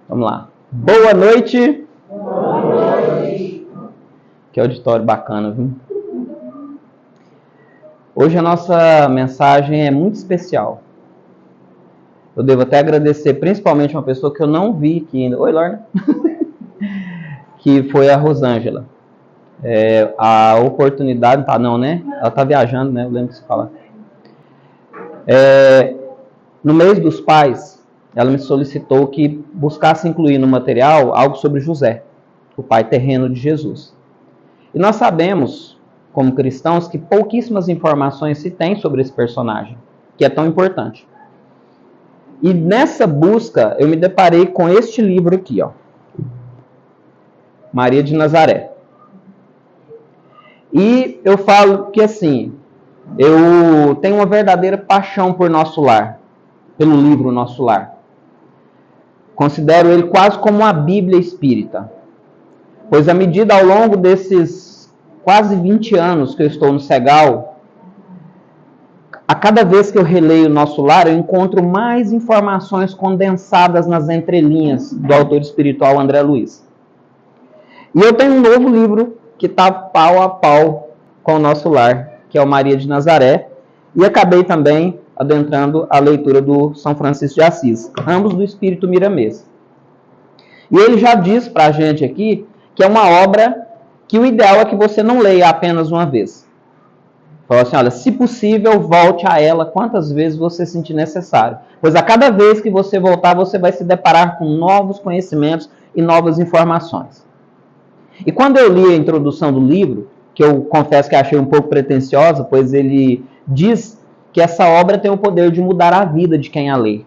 Vamos lá. Boa noite. Boa noite. Que auditório bacana, viu? Hoje a nossa mensagem é muito especial. Eu devo até agradecer principalmente uma pessoa que eu não vi aqui ainda. Oi, Lorna. Que foi a Rosângela. A oportunidade, tá não, né? Ela tá viajando, né? Eu lembro que você fala. No mês dos pais, ela me solicitou que buscasse incluir no material algo sobre José, o pai terreno de Jesus. E nós sabemos, como cristãos, que pouquíssimas informações se tem sobre esse personagem, que é tão importante. E nessa busca, eu me deparei com este livro aqui, ó, Maria de Nazaré. E eu falo que, assim, eu tenho uma verdadeira paixão por Nosso Lar, pelo livro Nosso Lar. Considero ele quase como uma Bíblia espírita. Pois à medida, ao longo desses quase 20 anos que eu estou no Segal, a cada vez que eu releio Nosso Lar, eu encontro mais informações condensadas nas entrelinhas do autor espiritual André Luiz. E eu tenho um novo livro que está pau a pau com o Nosso Lar, que é o Maria de Nazaré, e acabei também adentrando a leitura do São Francisco de Assis, ambos do espírito miramês. E ele já diz para a gente aqui que é uma obra que o ideal é que você não leia apenas uma vez. Falou assim, olha, se possível, volte a ela quantas vezes você sentir necessário. Pois a cada vez que você voltar, você vai se deparar com novos conhecimentos e novas informações. E quando eu li a introdução do livro, que eu confesso que achei um pouco pretensiosa, pois ele diz que essa obra tem o poder de mudar a vida de quem a lê.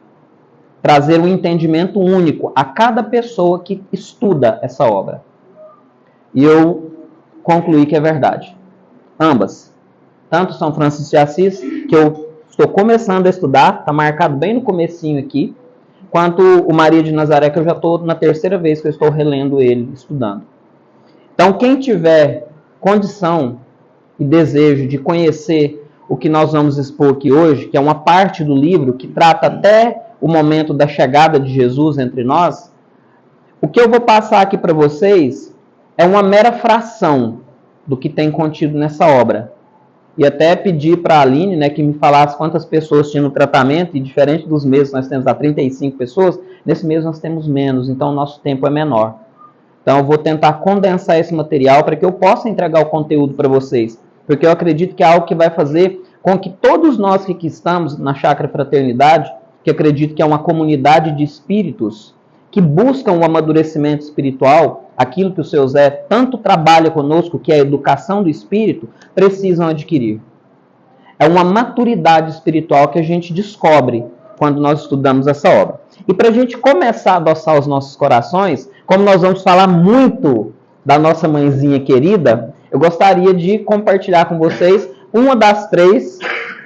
Trazer um entendimento único a cada pessoa que estuda essa obra. E eu concluí que é verdade. Ambas. Tanto São Francisco de Assis, que eu estou começando a estudar, está marcado bem no comecinho aqui, quanto o Maria de Nazaré, que eu já estou na terceira vez que eu estou relendo ele, estudando. Então, quem tiver condição e desejo de conhecer o que nós vamos expor aqui hoje, que é uma parte do livro que trata até o momento da chegada de Jesus entre nós, o que eu vou passar aqui para vocês é uma mera fração do que tem contido nessa obra. E até pedi para a Aline, né, que me falasse quantas pessoas tinham no tratamento, e diferente dos meses nós temos 35 pessoas, nesse mês nós temos menos, então o nosso tempo é menor. Então eu vou tentar condensar esse material para que eu possa entregar o conteúdo para vocês, porque eu acredito que é algo que vai fazer com que todos nós que aqui estamos na Chácara Fraternidade, que acredito que é uma comunidade de espíritos que buscam o amadurecimento espiritual, aquilo que o seu Zé tanto trabalha conosco, que é a educação do espírito, precisam adquirir. É uma maturidade espiritual que a gente descobre quando nós estudamos essa obra. E para a gente começar a adoçar os nossos corações, como nós vamos falar muito da nossa mãezinha querida, eu gostaria de compartilhar com vocês uma das 3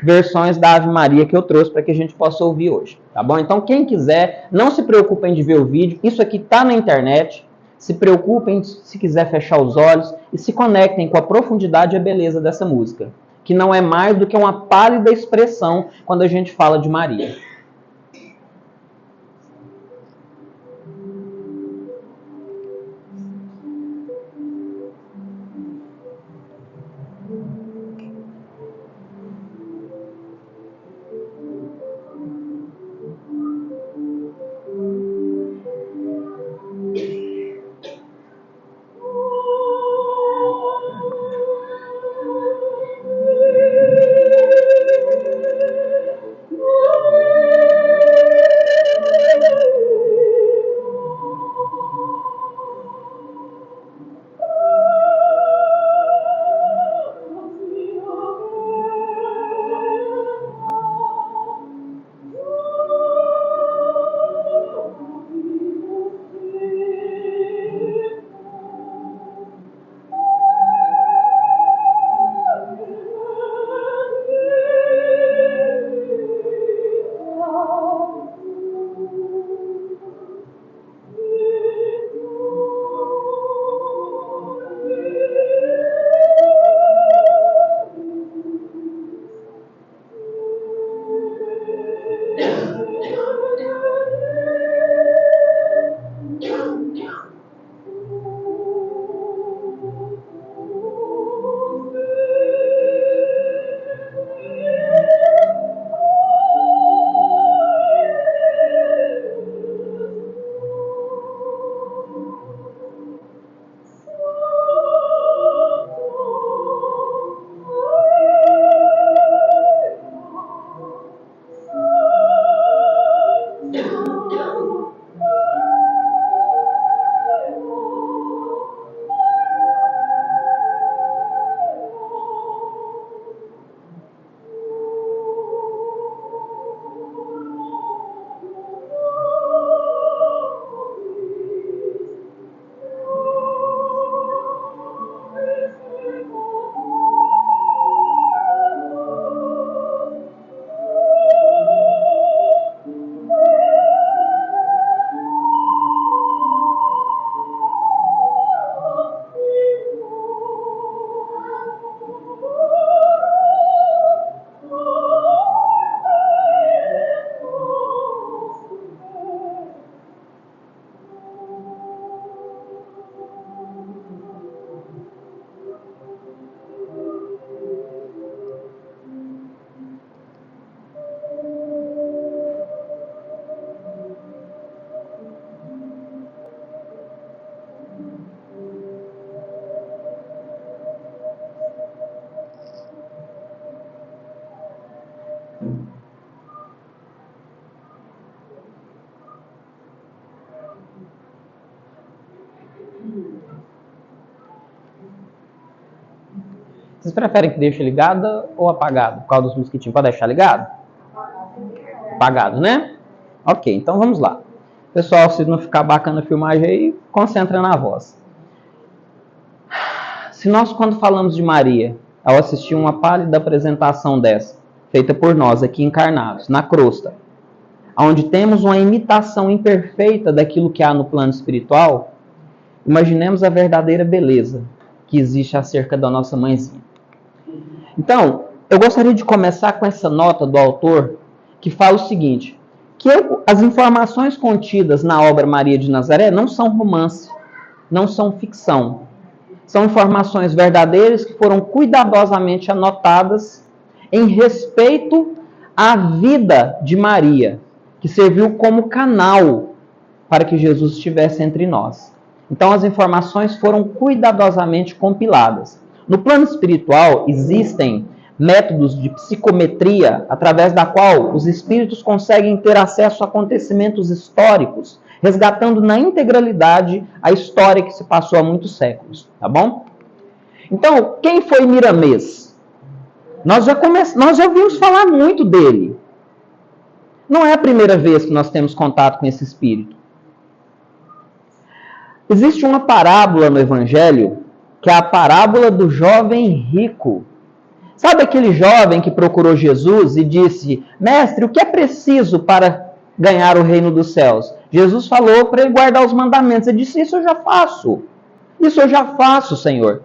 versões da Ave Maria que eu trouxe para que a gente possa ouvir hoje, tá bom? Então, quem quiser, não se preocupem de ver o vídeo, isso aqui está na internet, se preocupem se quiser fechar os olhos e se conectem com a profundidade e a beleza dessa música, que não é mais do que uma pálida expressão quando a gente fala de Maria. Vocês preferem que deixe ligada ou apagado? Por causa dos mosquitinhos, pode deixar ligado? Apagado, né? Ok, então vamos lá. Pessoal, se não ficar bacana a filmagem aí, concentra na voz. Se nós, quando falamos de Maria, ao assistir uma pálida apresentação dessa, feita por nós aqui encarnados, na crosta, onde temos uma imitação imperfeita daquilo que há no plano espiritual, imaginemos a verdadeira beleza que existe acerca da nossa mãezinha. Então, eu gostaria de começar com essa nota do autor, que fala o seguinte, que as informações contidas na obra Maria de Nazaré não são romance, não são ficção. São informações verdadeiras que foram cuidadosamente anotadas em respeito à vida de Maria, que serviu como canal para que Jesus estivesse entre nós. Então, as informações foram cuidadosamente compiladas. No plano espiritual, existem métodos de psicometria, através da qual os espíritos conseguem ter acesso a acontecimentos históricos, resgatando na integralidade a história que se passou há muitos séculos, tá bom? Então, quem foi Miramês? Nós já ouvimos falar muito dele. Não é a primeira vez que nós temos contato com esse espírito. Existe uma parábola no Evangelho, que é a parábola do jovem rico. Sabe aquele jovem que procurou Jesus e disse, mestre, o que é preciso para ganhar o reino dos céus? Jesus falou para ele guardar os mandamentos. Ele disse, isso eu já faço. Isso eu já faço, Senhor.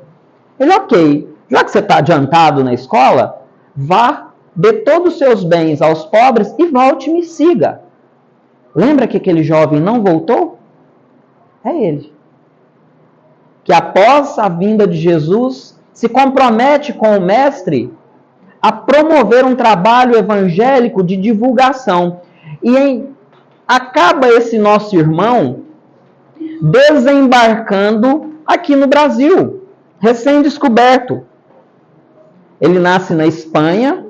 Ele, ok, já que você está adiantado na escola, vá, dê todos os seus bens aos pobres e volte e me siga. Lembra que aquele jovem não voltou? É ele. Que após a vinda de Jesus, se compromete com o mestre a promover um trabalho evangélico de divulgação. E acaba esse nosso irmão desembarcando aqui no Brasil, recém-descoberto. Ele nasce na Espanha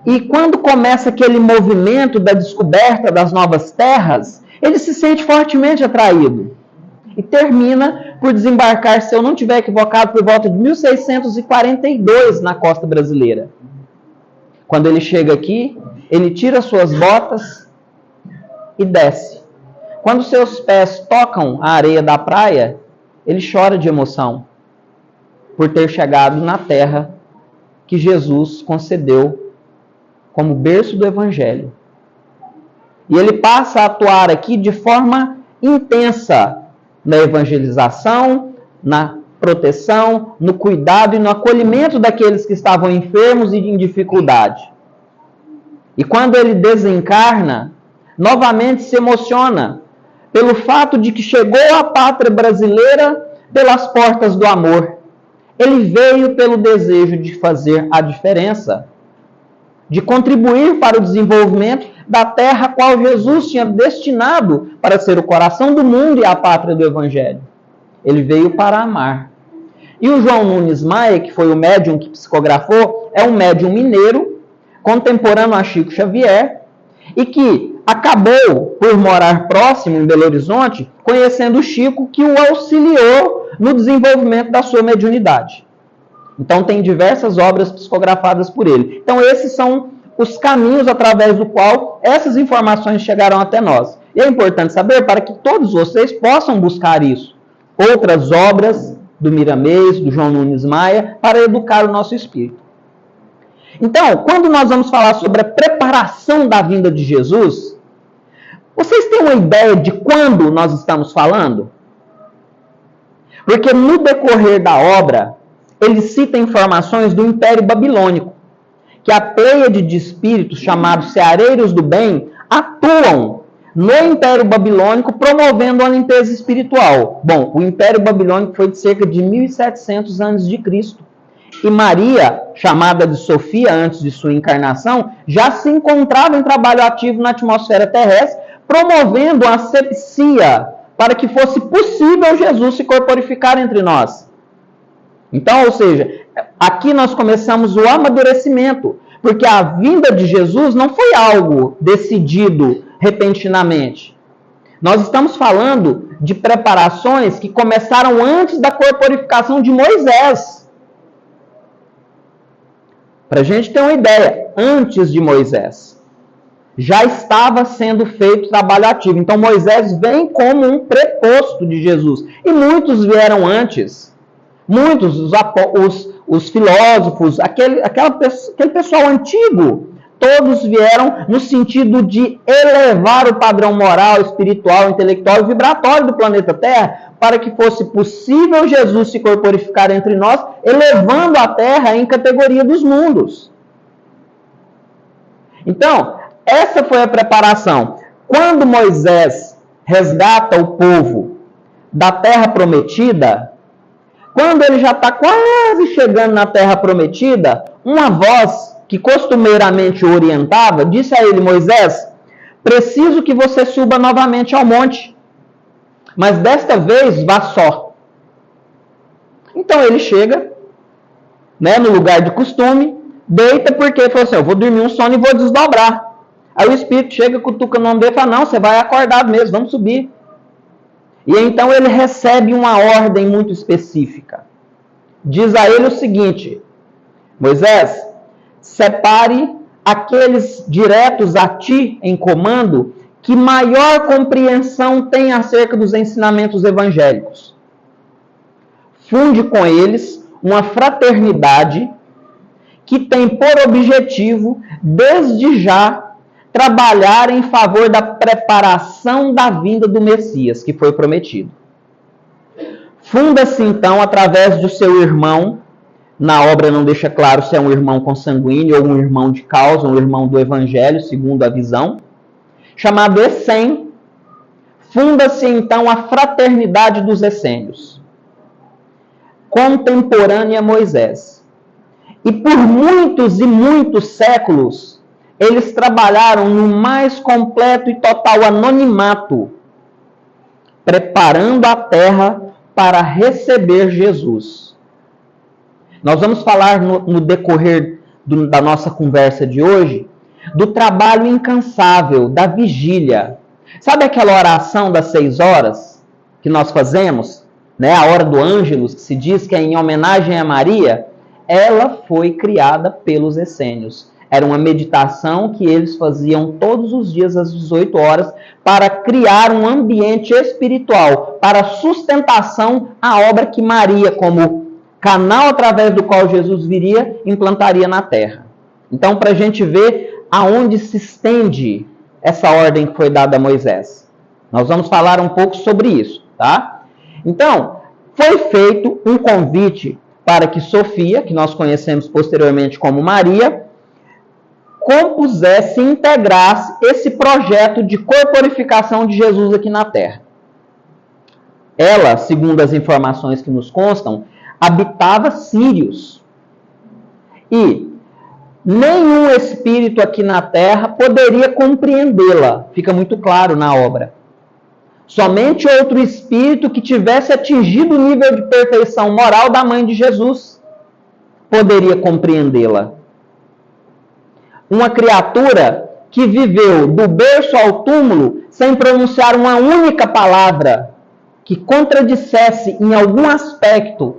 e quando começa aquele movimento da descoberta das novas terras, ele se sente fortemente atraído. E termina por desembarcar, se eu não estiver equivocado, por volta de 1642 na costa brasileira. Quando ele chega aqui, ele tira suas botas e desce. Quando seus pés tocam a areia da praia, ele chora de emoção por ter chegado na terra que Jesus concedeu como berço do Evangelho. E ele passa a atuar aqui de forma intensa na evangelização, na proteção, no cuidado e no acolhimento daqueles que estavam enfermos e em dificuldade. E quando ele desencarna, novamente se emociona pelo fato de que chegou à pátria brasileira pelas portas do amor. Ele veio pelo desejo de fazer a diferença, de contribuir para o desenvolvimento da terra a qual Jesus tinha destinado para ser o coração do mundo e a pátria do Evangelho. Ele veio para amar. E o João Nunes Maia, que foi o médium que psicografou, é um médium mineiro, contemporâneo a Chico Xavier, e que acabou por morar próximo em Belo Horizonte, conhecendo o Chico, que o auxiliou no desenvolvimento da sua mediunidade. Então tem diversas obras psicografadas por ele. Então esses são os caminhos através do qual essas informações chegaram até nós. E é importante saber para que todos vocês possam buscar isso. Outras obras do Miramês, do João Nunes Maia, para educar o nosso espírito. Então, quando nós vamos falar sobre a preparação da vinda de Jesus, vocês têm uma ideia de quando nós estamos falando? Porque no decorrer da obra, ele cita informações do Império Babilônico, que a pleiade de espíritos chamados Ceareiros do Bem atuam no Império Babilônico promovendo a limpeza espiritual. Bom, o Império Babilônico foi de cerca de 1700 a.C. E Maria, chamada de Sofia antes de sua encarnação, já se encontrava em trabalho ativo na atmosfera terrestre, promovendo a asepsia para que fosse possível Jesus se corporificar entre nós. Então, ou seja, aqui nós começamos o amadurecimento, porque a vinda de Jesus não foi algo decidido repentinamente. Nós estamos falando de preparações que começaram antes da corporificação de Moisés. Para a gente ter uma ideia, antes de Moisés, já estava sendo feito trabalho ativo. Então Moisés vem como um preposto de Jesus. E muitos vieram antes. Muitos, os filósofos, aquele pessoal antigo, todos vieram no sentido de elevar o padrão moral, espiritual, intelectual e vibratório do planeta Terra, para que fosse possível Jesus se corporificar entre nós, elevando a Terra em categoria dos mundos. Então, essa foi a preparação. Quando Moisés resgata o povo da Terra Prometida, quando ele já está quase chegando na Terra Prometida, uma voz que costumeiramente o orientava, disse a ele: Moisés, preciso que você suba novamente ao monte, mas desta vez vá só. Então ele chega, no lugar de costume, deita porque ele falou assim: eu vou dormir um sono e vou desdobrar. Aí o Espírito chega, cutuca no ombro dele e fala: não, você vai acordado mesmo, vamos subir. E então ele recebe uma ordem muito específica. Diz a ele o seguinte: Moisés, separe aqueles diretos a ti em comando que maior compreensão têm acerca dos ensinamentos evangélicos. Funde com eles uma fraternidade que tem por objetivo, desde já, trabalhar em favor da preparação da vinda do Messias, que foi prometido. Funda-se, então, através do seu irmão, na obra não deixa claro se é um irmão consanguíneo ou um irmão de causa, um irmão do Evangelho, segundo a visão, chamado Essém. Funda-se, então, a fraternidade dos essênios, contemporânea a Moisés. E por muitos e muitos séculos, eles trabalharam no mais completo e total anonimato, preparando a terra para receber Jesus. Nós vamos falar no decorrer da nossa conversa de hoje do trabalho incansável, da vigília. Sabe aquela oração das 6 horas que nós fazemos? A hora do Ângelus, que se diz que é em homenagem a Maria? Ela foi criada pelos essênios. Era uma meditação que eles faziam todos os dias às 18 horas para criar um ambiente espiritual, para sustentação à obra que Maria, como canal através do qual Jesus viria, implantaria na Terra. Então, para a gente ver aonde se estende essa ordem que foi dada a Moisés. Nós vamos falar um pouco sobre isso, tá? Então, foi feito um convite para que Sofia, que nós conhecemos posteriormente como Maria, compusesse e integrasse esse projeto de corporificação de Jesus aqui na Terra. Ela, segundo as informações que nos constam, habitava Sírios. E nenhum espírito aqui na Terra poderia compreendê-la. Fica muito claro na obra. Somente outro espírito que tivesse atingido o nível de perfeição moral da mãe de Jesus poderia compreendê-la. Uma criatura que viveu do berço ao túmulo sem pronunciar uma única palavra que contradissesse em algum aspecto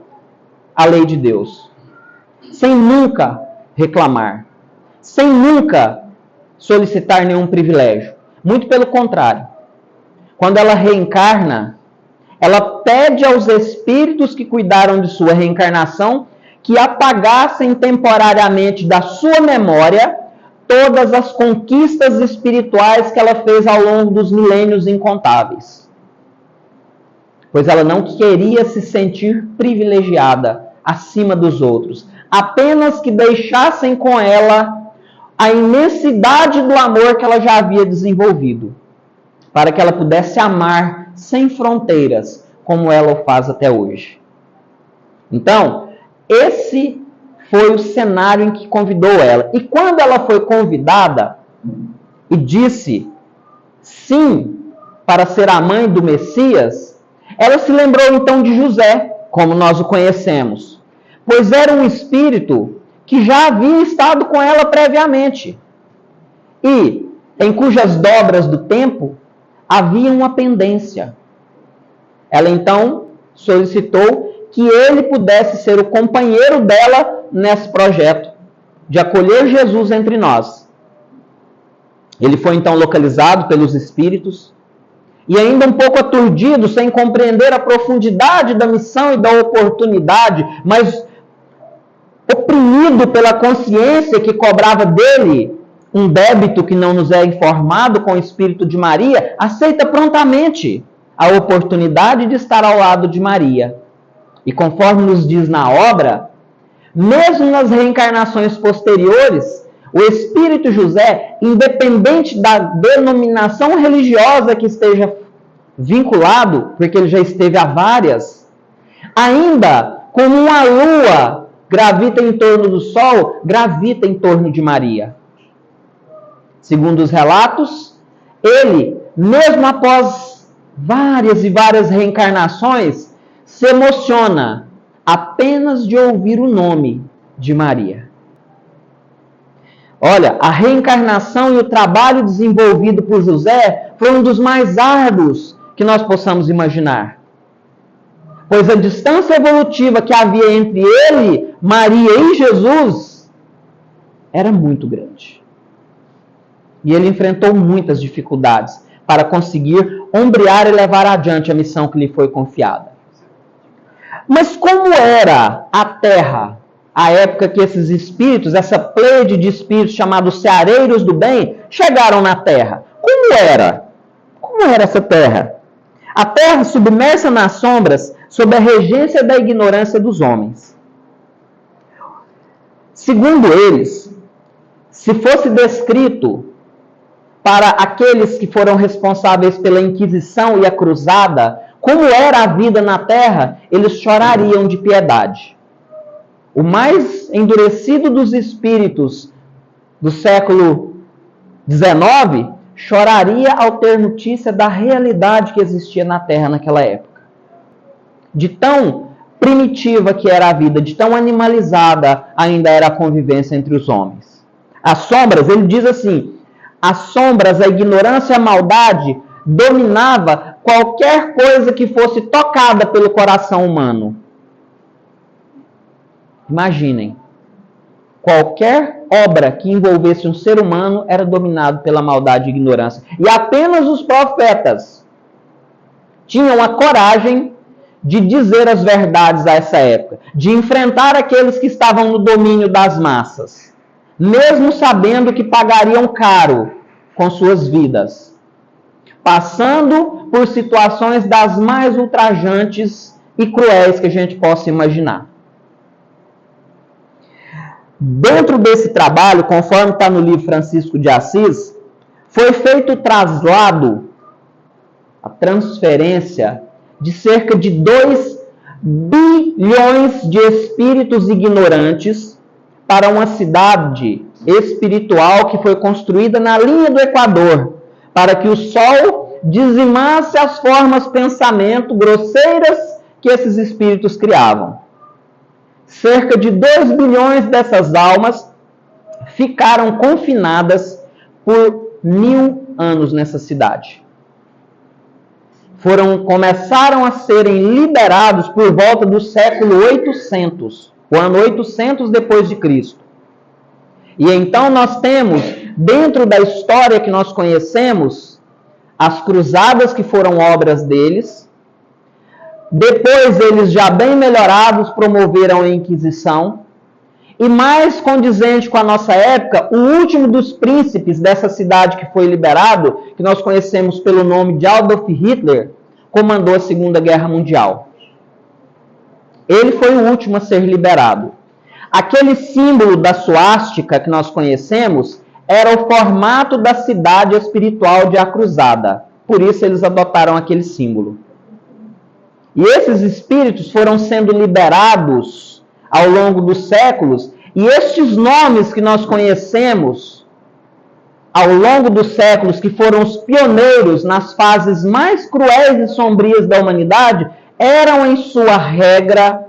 a lei de Deus. Sem nunca reclamar. Sem nunca solicitar nenhum privilégio. Muito pelo contrário. Quando ela reencarna, ela pede aos espíritos que cuidaram de sua reencarnação que apagassem temporariamente da sua memória todas as conquistas espirituais que ela fez ao longo dos milênios incontáveis. Pois ela não queria se sentir privilegiada acima dos outros. Apenas que deixassem com ela a imensidade do amor que ela já havia desenvolvido, para que ela pudesse amar sem fronteiras, como ela o faz até hoje. Então, esse foi o cenário em que convidou ela. E quando ela foi convidada e disse sim para ser a mãe do Messias, ela se lembrou então de José, como nós o conhecemos, pois era um espírito que já havia estado com ela previamente e em cujas dobras do tempo havia uma pendência. Ela então solicitou que ele pudesse ser o companheiro dela nesse projeto. de acolher Jesus entre nós. Ele foi então localizado pelos espíritos e ainda um pouco aturdido, sem compreender a profundidade da missão e da oportunidade, mas oprimido pela consciência que cobrava dele um débito que não nos é informado com o espírito de Maria, aceita prontamente a oportunidade de estar ao lado de Maria. E conforme nos diz na obra, mesmo nas reencarnações posteriores, o Espírito José, independente da denominação religiosa que esteja vinculado, porque ele já esteve a várias, ainda como uma lua gravita em torno do Sol, gravita em torno de Maria. Segundo os relatos, ele, mesmo após várias e várias reencarnações, se emociona apenas de ouvir o nome de Maria. Olha, a reencarnação e o trabalho desenvolvido por José foi um dos mais árduos que nós possamos imaginar. Pois a distância evolutiva que havia entre ele, Maria e Jesus era muito grande. E ele enfrentou muitas dificuldades para conseguir ombrear e levar adiante a missão que lhe foi confiada. Mas como era a Terra, a época que esses espíritos, essa pleiade de espíritos chamados seareiros do bem, chegaram na Terra? Como era? Como era essa Terra? A Terra submersa nas sombras, sob a regência da ignorância dos homens. Segundo eles, se fosse descrito para aqueles que foram responsáveis pela Inquisição e a Cruzada, como era a vida na Terra, eles chorariam de piedade. O mais endurecido dos espíritos do século XIX choraria ao ter notícia da realidade que existia na Terra naquela época. De tão primitiva que era a vida, de tão animalizada ainda era a convivência entre os homens. As sombras, ele diz assim, as sombras, a ignorância e a maldade dominava qualquer coisa que fosse tocada pelo coração humano. Imaginem, qualquer obra que envolvesse um ser humano era dominado pela maldade e ignorância. E apenas os profetas tinham a coragem de dizer as verdades a essa época, de enfrentar aqueles que estavam no domínio das massas, mesmo sabendo que pagariam caro com suas vidas, passando por situações das mais ultrajantes e cruéis que a gente possa imaginar. Dentro desse trabalho, conforme está no livro Francisco de Assis, foi feito o traslado, a transferência de cerca de 2 bilhões de espíritos ignorantes para uma cidade espiritual que foi construída na linha do Equador, para que o Sol dizimasse as formas pensamento grosseiras que esses espíritos criavam. Cerca de 2 bilhões dessas almas ficaram confinadas por 1000 anos nessa cidade. Começaram a serem liberados por volta do século 800, o ano 800 depois de Cristo. E então nós temos, dentro da história que nós conhecemos, as cruzadas que foram obras deles. Depois eles, já bem melhorados, promoveram a Inquisição. E mais condizente com a nossa época, o último dos príncipes dessa cidade que foi liberado, que nós conhecemos pelo nome de Adolf Hitler, comandou a Segunda Guerra Mundial. Ele foi o último a ser liberado. Aquele símbolo da suástica que nós conhecemos era o formato da cidade espiritual de A Cruzada. Por isso eles adotaram aquele símbolo. E esses espíritos foram sendo liberados ao longo dos séculos, e estes nomes que nós conhecemos ao longo dos séculos, que foram os pioneiros nas fases mais cruéis e sombrias da humanidade, eram, em sua regra,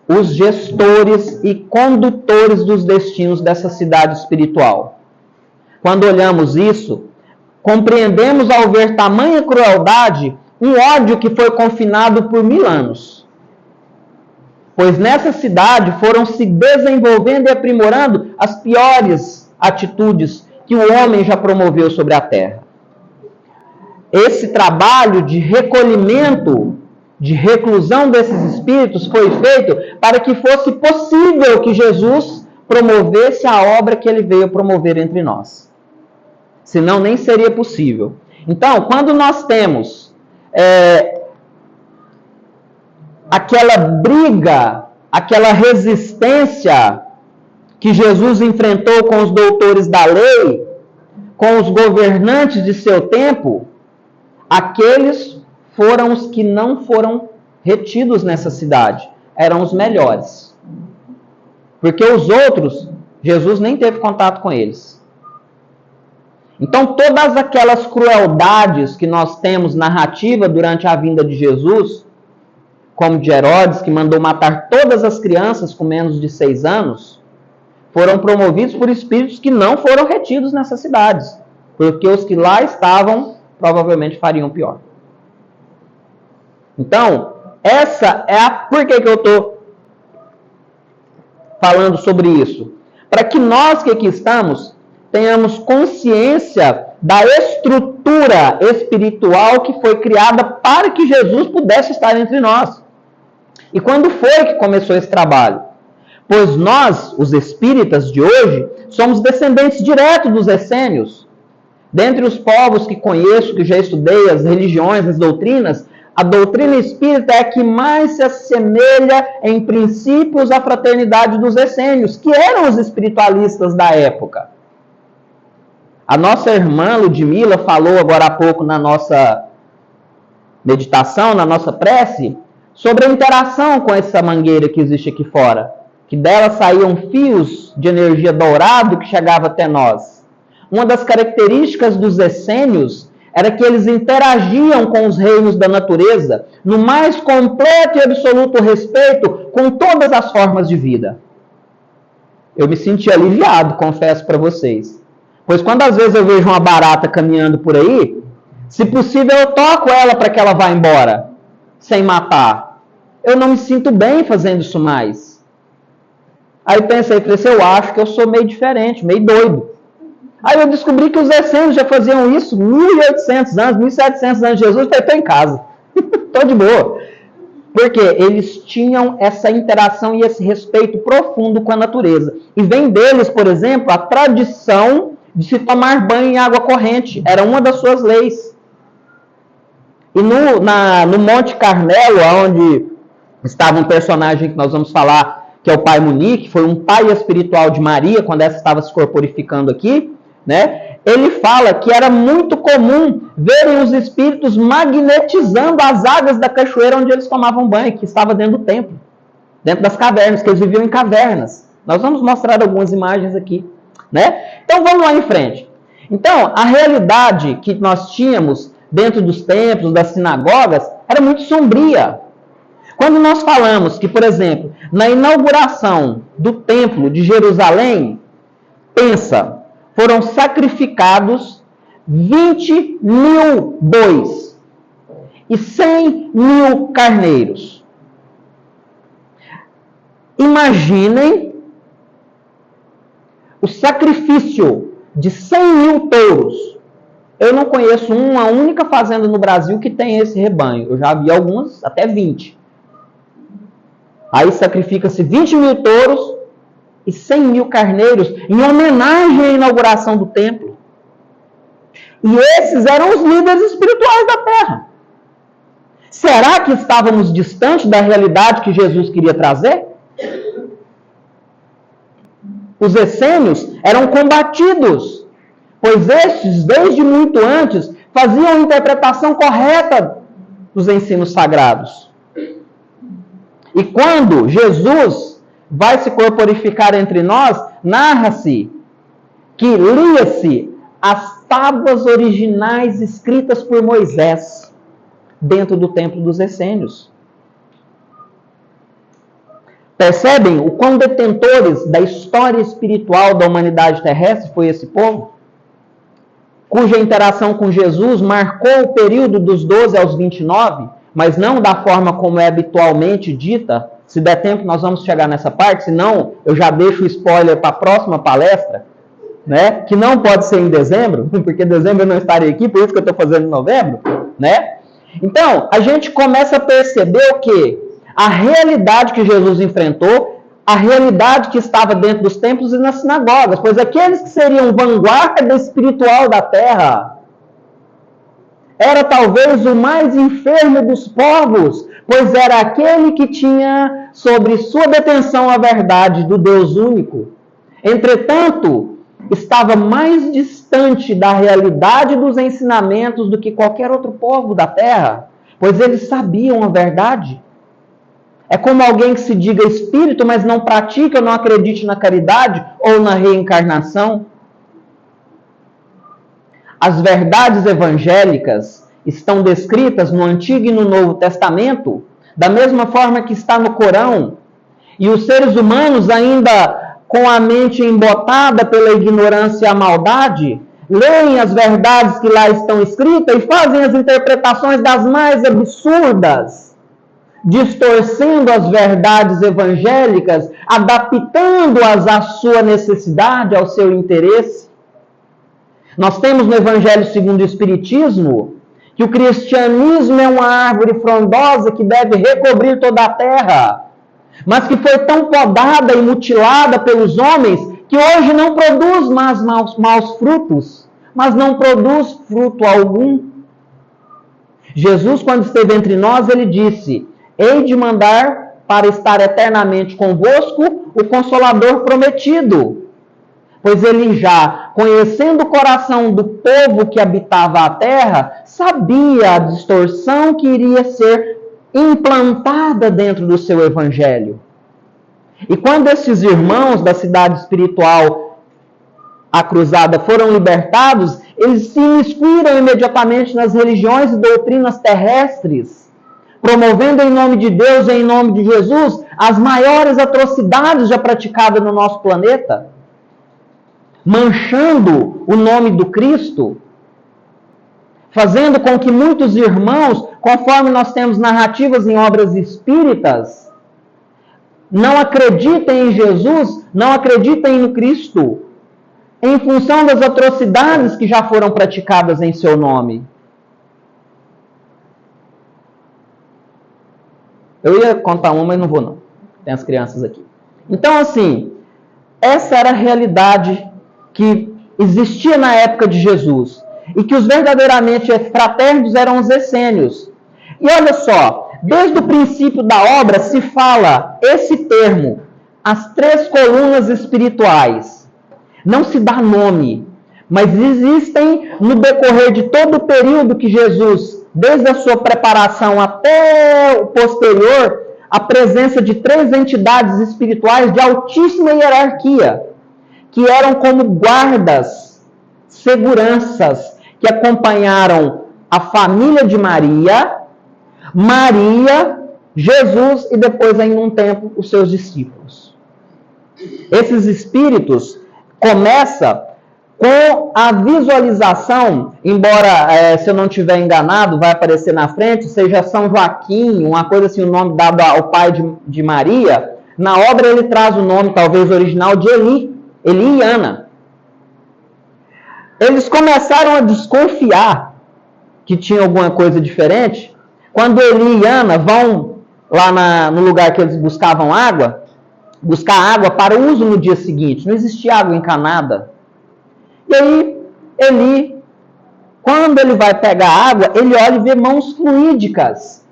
os gestores e condutores dos destinos dessa cidade espiritual. Quando olhamos isso, compreendemos, ao ver tamanha crueldade, um ódio que foi confinado por 1000 anos. pois nessa cidade foram se desenvolvendo e aprimorando as piores atitudes que o homem já promoveu sobre a terra. Esse trabalho de recolhimento, de reclusão desses espíritos foi feito para que fosse possível que Jesus promovesse a obra que ele veio promover entre nós. Senão nem seria possível. Então, quando nós temos aquela briga, aquela resistência que Jesus enfrentou com os doutores da lei, com os governantes de seu tempo, aqueles foram os que não foram retidos nessa cidade. Eram os melhores. Porque os outros, Jesus nem teve contato com eles. Então, todas aquelas crueldades que nós temos narrativa durante a vinda de Jesus, como de Herodes, que mandou matar todas as crianças com menos de 6 anos, foram promovidos por espíritos que não foram retidos nessas cidades. Porque os que lá estavam, provavelmente fariam pior. Então, essa é a... Por que eu estou falando sobre isso? Para que nós que aqui estamos tenhamos consciência da estrutura espiritual que foi criada para que Jesus pudesse estar entre nós. E quando foi que começou esse trabalho? Pois nós, os espíritas de hoje, somos descendentes diretos dos essênios. Dentre os povos que conheço, que já estudei, as religiões, as doutrinas, a doutrina espírita é a que mais se assemelha em princípios à fraternidade dos essênios, que eram os espiritualistas da época. A nossa irmã Ludmila falou agora há pouco na nossa meditação, na nossa prece, sobre a interação com essa mangueira que existe aqui fora. Que dela saíam fios de energia dourado que chegava até nós. Uma das características dos essênios era que eles interagiam com os reinos da natureza no mais completo e absoluto respeito com todas as formas de vida. Eu me senti aliviado, confesso para vocês. Pois quando às vezes eu vejo uma barata caminhando por aí, se possível eu toco ela para que ela vá embora, sem matar. Eu não me sinto bem fazendo isso mais. Aí pensei, eu acho que eu sou meio diferente, meio doido. Aí eu descobri que os essênios já faziam isso 1.800 anos, 1.700 anos de Jesus, eu falei, estou em casa, estou de boa. Porque eles tinham essa interação e esse respeito profundo com a natureza. E vem deles, por exemplo, a tradição de se tomar banho em água corrente. Era uma das suas leis. E no Monte Carmelo, onde estava um personagem que nós vamos falar, que é o pai Munique, que foi um pai espiritual de Maria, quando essa estava se corporificando aqui, né? Ele fala que era muito comum verem os espíritos magnetizando as águas da cachoeira onde eles tomavam banho, que estava dentro do templo, dentro das cavernas, que eles viviam em cavernas. Nós vamos mostrar algumas imagens aqui, né? Então vamos lá em frente. Então, a realidade que nós tínhamos dentro dos templos, das sinagogas, era muito sombria. Quando nós falamos que, por exemplo, na inauguração do templo de Jerusalém, pensa, foram sacrificados 20 mil bois e 100 mil carneiros. Imaginem o sacrifício de 100 mil touros. Eu não conheço uma única fazenda no Brasil que tem esse rebanho. Eu já vi algumas, até 20. Aí sacrifica-se 20 mil touros e 100 mil carneiros em homenagem à inauguração do templo. E esses eram os líderes espirituais da terra. Será que estávamos distantes da realidade que Jesus queria trazer? Os essênios eram combatidos, pois estes, desde muito antes, faziam a interpretação correta dos ensinos sagrados. E quando Jesus vai se corporificar entre nós, narra-se que lia-se as tábuas originais escritas por Moisés dentro do templo dos essênios. Percebem o quão detentores da história espiritual da humanidade terrestre foi esse povo? Cuja interação com Jesus marcou o período dos 12 aos 29, mas não da forma como é habitualmente dita Se der tempo, nós vamos chegar nessa parte, senão eu já deixo o spoiler para a próxima palestra, né? Que não pode ser em dezembro, porque em dezembro eu não estarei aqui, por isso que eu estou fazendo em novembro, né? Então, a gente começa a perceber o quê? A realidade que Jesus enfrentou, a realidade que estava dentro dos templos e nas sinagogas, pois aqueles que seriam vanguarda espiritual da terra, era talvez o mais enfermo dos povos, pois era aquele que tinha sobre sua detenção a verdade do Deus único. Entretanto, estava mais distante da realidade dos ensinamentos do que qualquer outro povo da terra, pois eles sabiam a verdade. É como alguém que se diga espírito, mas não pratica, não acredite na caridade ou na reencarnação. As verdades evangélicas estão descritas no Antigo e no Novo Testamento, da mesma forma que está no Corão. E os seres humanos, ainda com a mente embotada pela ignorância e a maldade, leem as verdades que lá estão escritas e fazem as interpretações das mais absurdas, distorcendo as verdades evangélicas, adaptando-as à sua necessidade, ao seu interesse. Nós temos no Evangelho segundo o Espiritismo que o cristianismo é uma árvore frondosa que deve recobrir toda a terra, mas que foi tão podada e mutilada pelos homens que hoje não produz mais maus frutos, mas não produz fruto algum. Jesus, quando esteve entre nós, ele disse: hei de mandar para estar eternamente convosco o Consolador prometido. Pois ele já, conhecendo o coração do povo que habitava a terra, sabia a distorção que iria ser implantada dentro do seu evangelho. E quando esses irmãos da cidade espiritual, a cruzada, foram libertados, eles se imiscuíram imediatamente nas religiões e doutrinas terrestres, promovendo em nome de Deus e em nome de Jesus as maiores atrocidades já praticadas no nosso planeta, manchando o nome do Cristo, fazendo com que muitos irmãos, conforme nós temos narrativas em obras espíritas, não acreditem em Jesus, não acreditem no Cristo, em função das atrocidades que já foram praticadas em seu nome. Eu ia contar uma, mas não vou não. Tem as crianças aqui. Então, assim, essa era a realidade que existia na época de Jesus. E que os verdadeiramente fraternos eram os essênios. E olha só, desde o princípio da obra se fala esse termo, as três colunas espirituais. Não se dá nome, mas existem no decorrer de todo o período que Jesus, desde a sua preparação até o posterior, a presença de três entidades espirituais de altíssima hierarquia, que eram como guardas, seguranças, que acompanharam a família de Maria, Jesus e depois, em um tempo, os seus discípulos. Esses espíritos começam com a visualização, embora, se eu não estiver enganado, vai aparecer na frente, seja São Joaquim, uma coisa assim, o nome dado ao pai de Maria. Na obra ele traz o nome, talvez original, de Eli e Ana. Eles começaram a desconfiar que tinha alguma coisa diferente quando Eli e Ana vão lá no lugar que eles buscavam água, buscar água para uso no dia seguinte. Não existia água encanada. E aí, Eli, quando ele vai pegar água, ele olha e vê mãos fluídicas,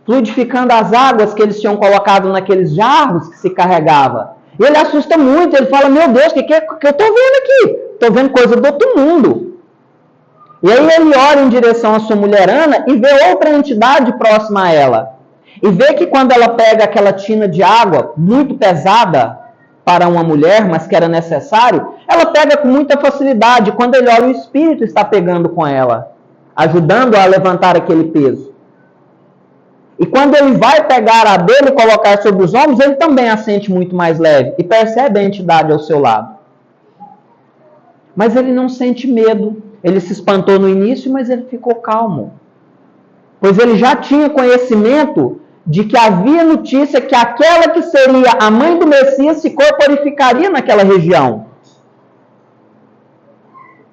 fluidificando as águas que eles tinham colocado naqueles jarros que se carregava. E ele assusta muito, ele fala: meu Deus, o que eu estou vendo aqui? Estou vendo coisa do outro mundo. E aí ele olha em direção à sua mulher Ana e vê outra entidade próxima a ela. E vê que quando ela pega aquela tina de água, muito pesada para uma mulher, mas que era necessário, ela pega com muita facilidade. Quando ele olha, o espírito está pegando com ela, ajudando-a a levantar aquele peso. E quando ele vai pegar a dele e colocar sobre os ombros, ele também a sente muito mais leve e percebe a entidade ao seu lado. Mas ele não sente medo. Ele se espantou no início, mas ele ficou calmo. Pois ele já tinha conhecimento de que havia notícia que aquela que seria a mãe do Messias se corporificaria naquela região.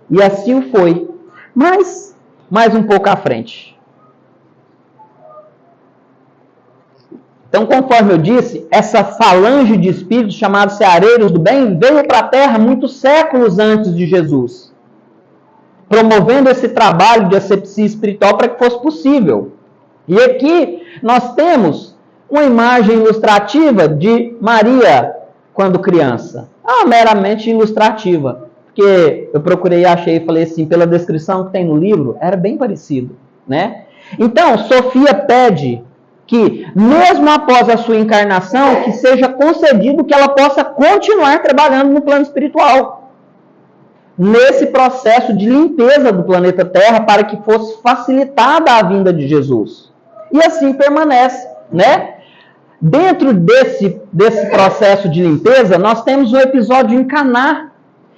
E assim foi. Mas, mais um pouco à frente. Então, conforme eu disse, essa falange de espíritos chamados ceareiros do bem veio para a Terra muitos séculos antes de Jesus, promovendo esse trabalho de asepsia espiritual para que fosse possível. E aqui nós temos uma imagem ilustrativa de Maria quando criança. Meramente ilustrativa. Porque eu procurei, achei e falei assim, pela descrição que tem no livro, era bem parecido, né? Então, Sofia pede que, mesmo após a sua encarnação, que seja concedido que ela possa continuar trabalhando no plano espiritual, nesse processo de limpeza do planeta Terra, para que fosse facilitada a vinda de Jesus. E assim permanece, né? Dentro desse processo de limpeza, nós temos um episódio em Caná,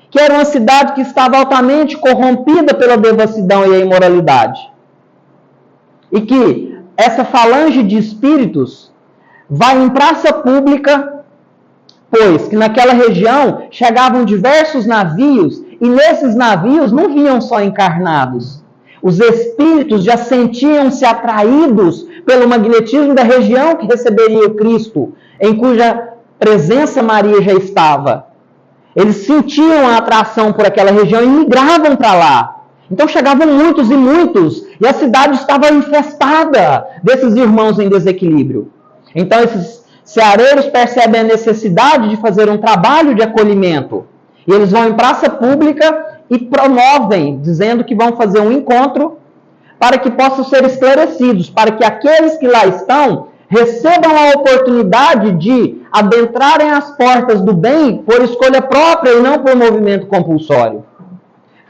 que era uma cidade que estava altamente corrompida pela devassidão e a imoralidade. E que essa falange de espíritos vai em praça pública, pois que naquela região chegavam diversos navios, e nesses navios não vinham só encarnados. Os espíritos já sentiam-se atraídos pelo magnetismo da região que receberia o Cristo, em cuja presença Maria já estava. Eles sentiam a atração por aquela região e migravam para lá. Então chegavam muitos e muitos, e a cidade estava infestada desses irmãos em desequilíbrio. Então esses ceareiros percebem a necessidade de fazer um trabalho de acolhimento. E eles vão em praça pública e promovem, dizendo que vão fazer um encontro para que possam ser esclarecidos, para que aqueles que lá estão recebam a oportunidade de adentrarem as portas do bem por escolha própria e não por movimento compulsório.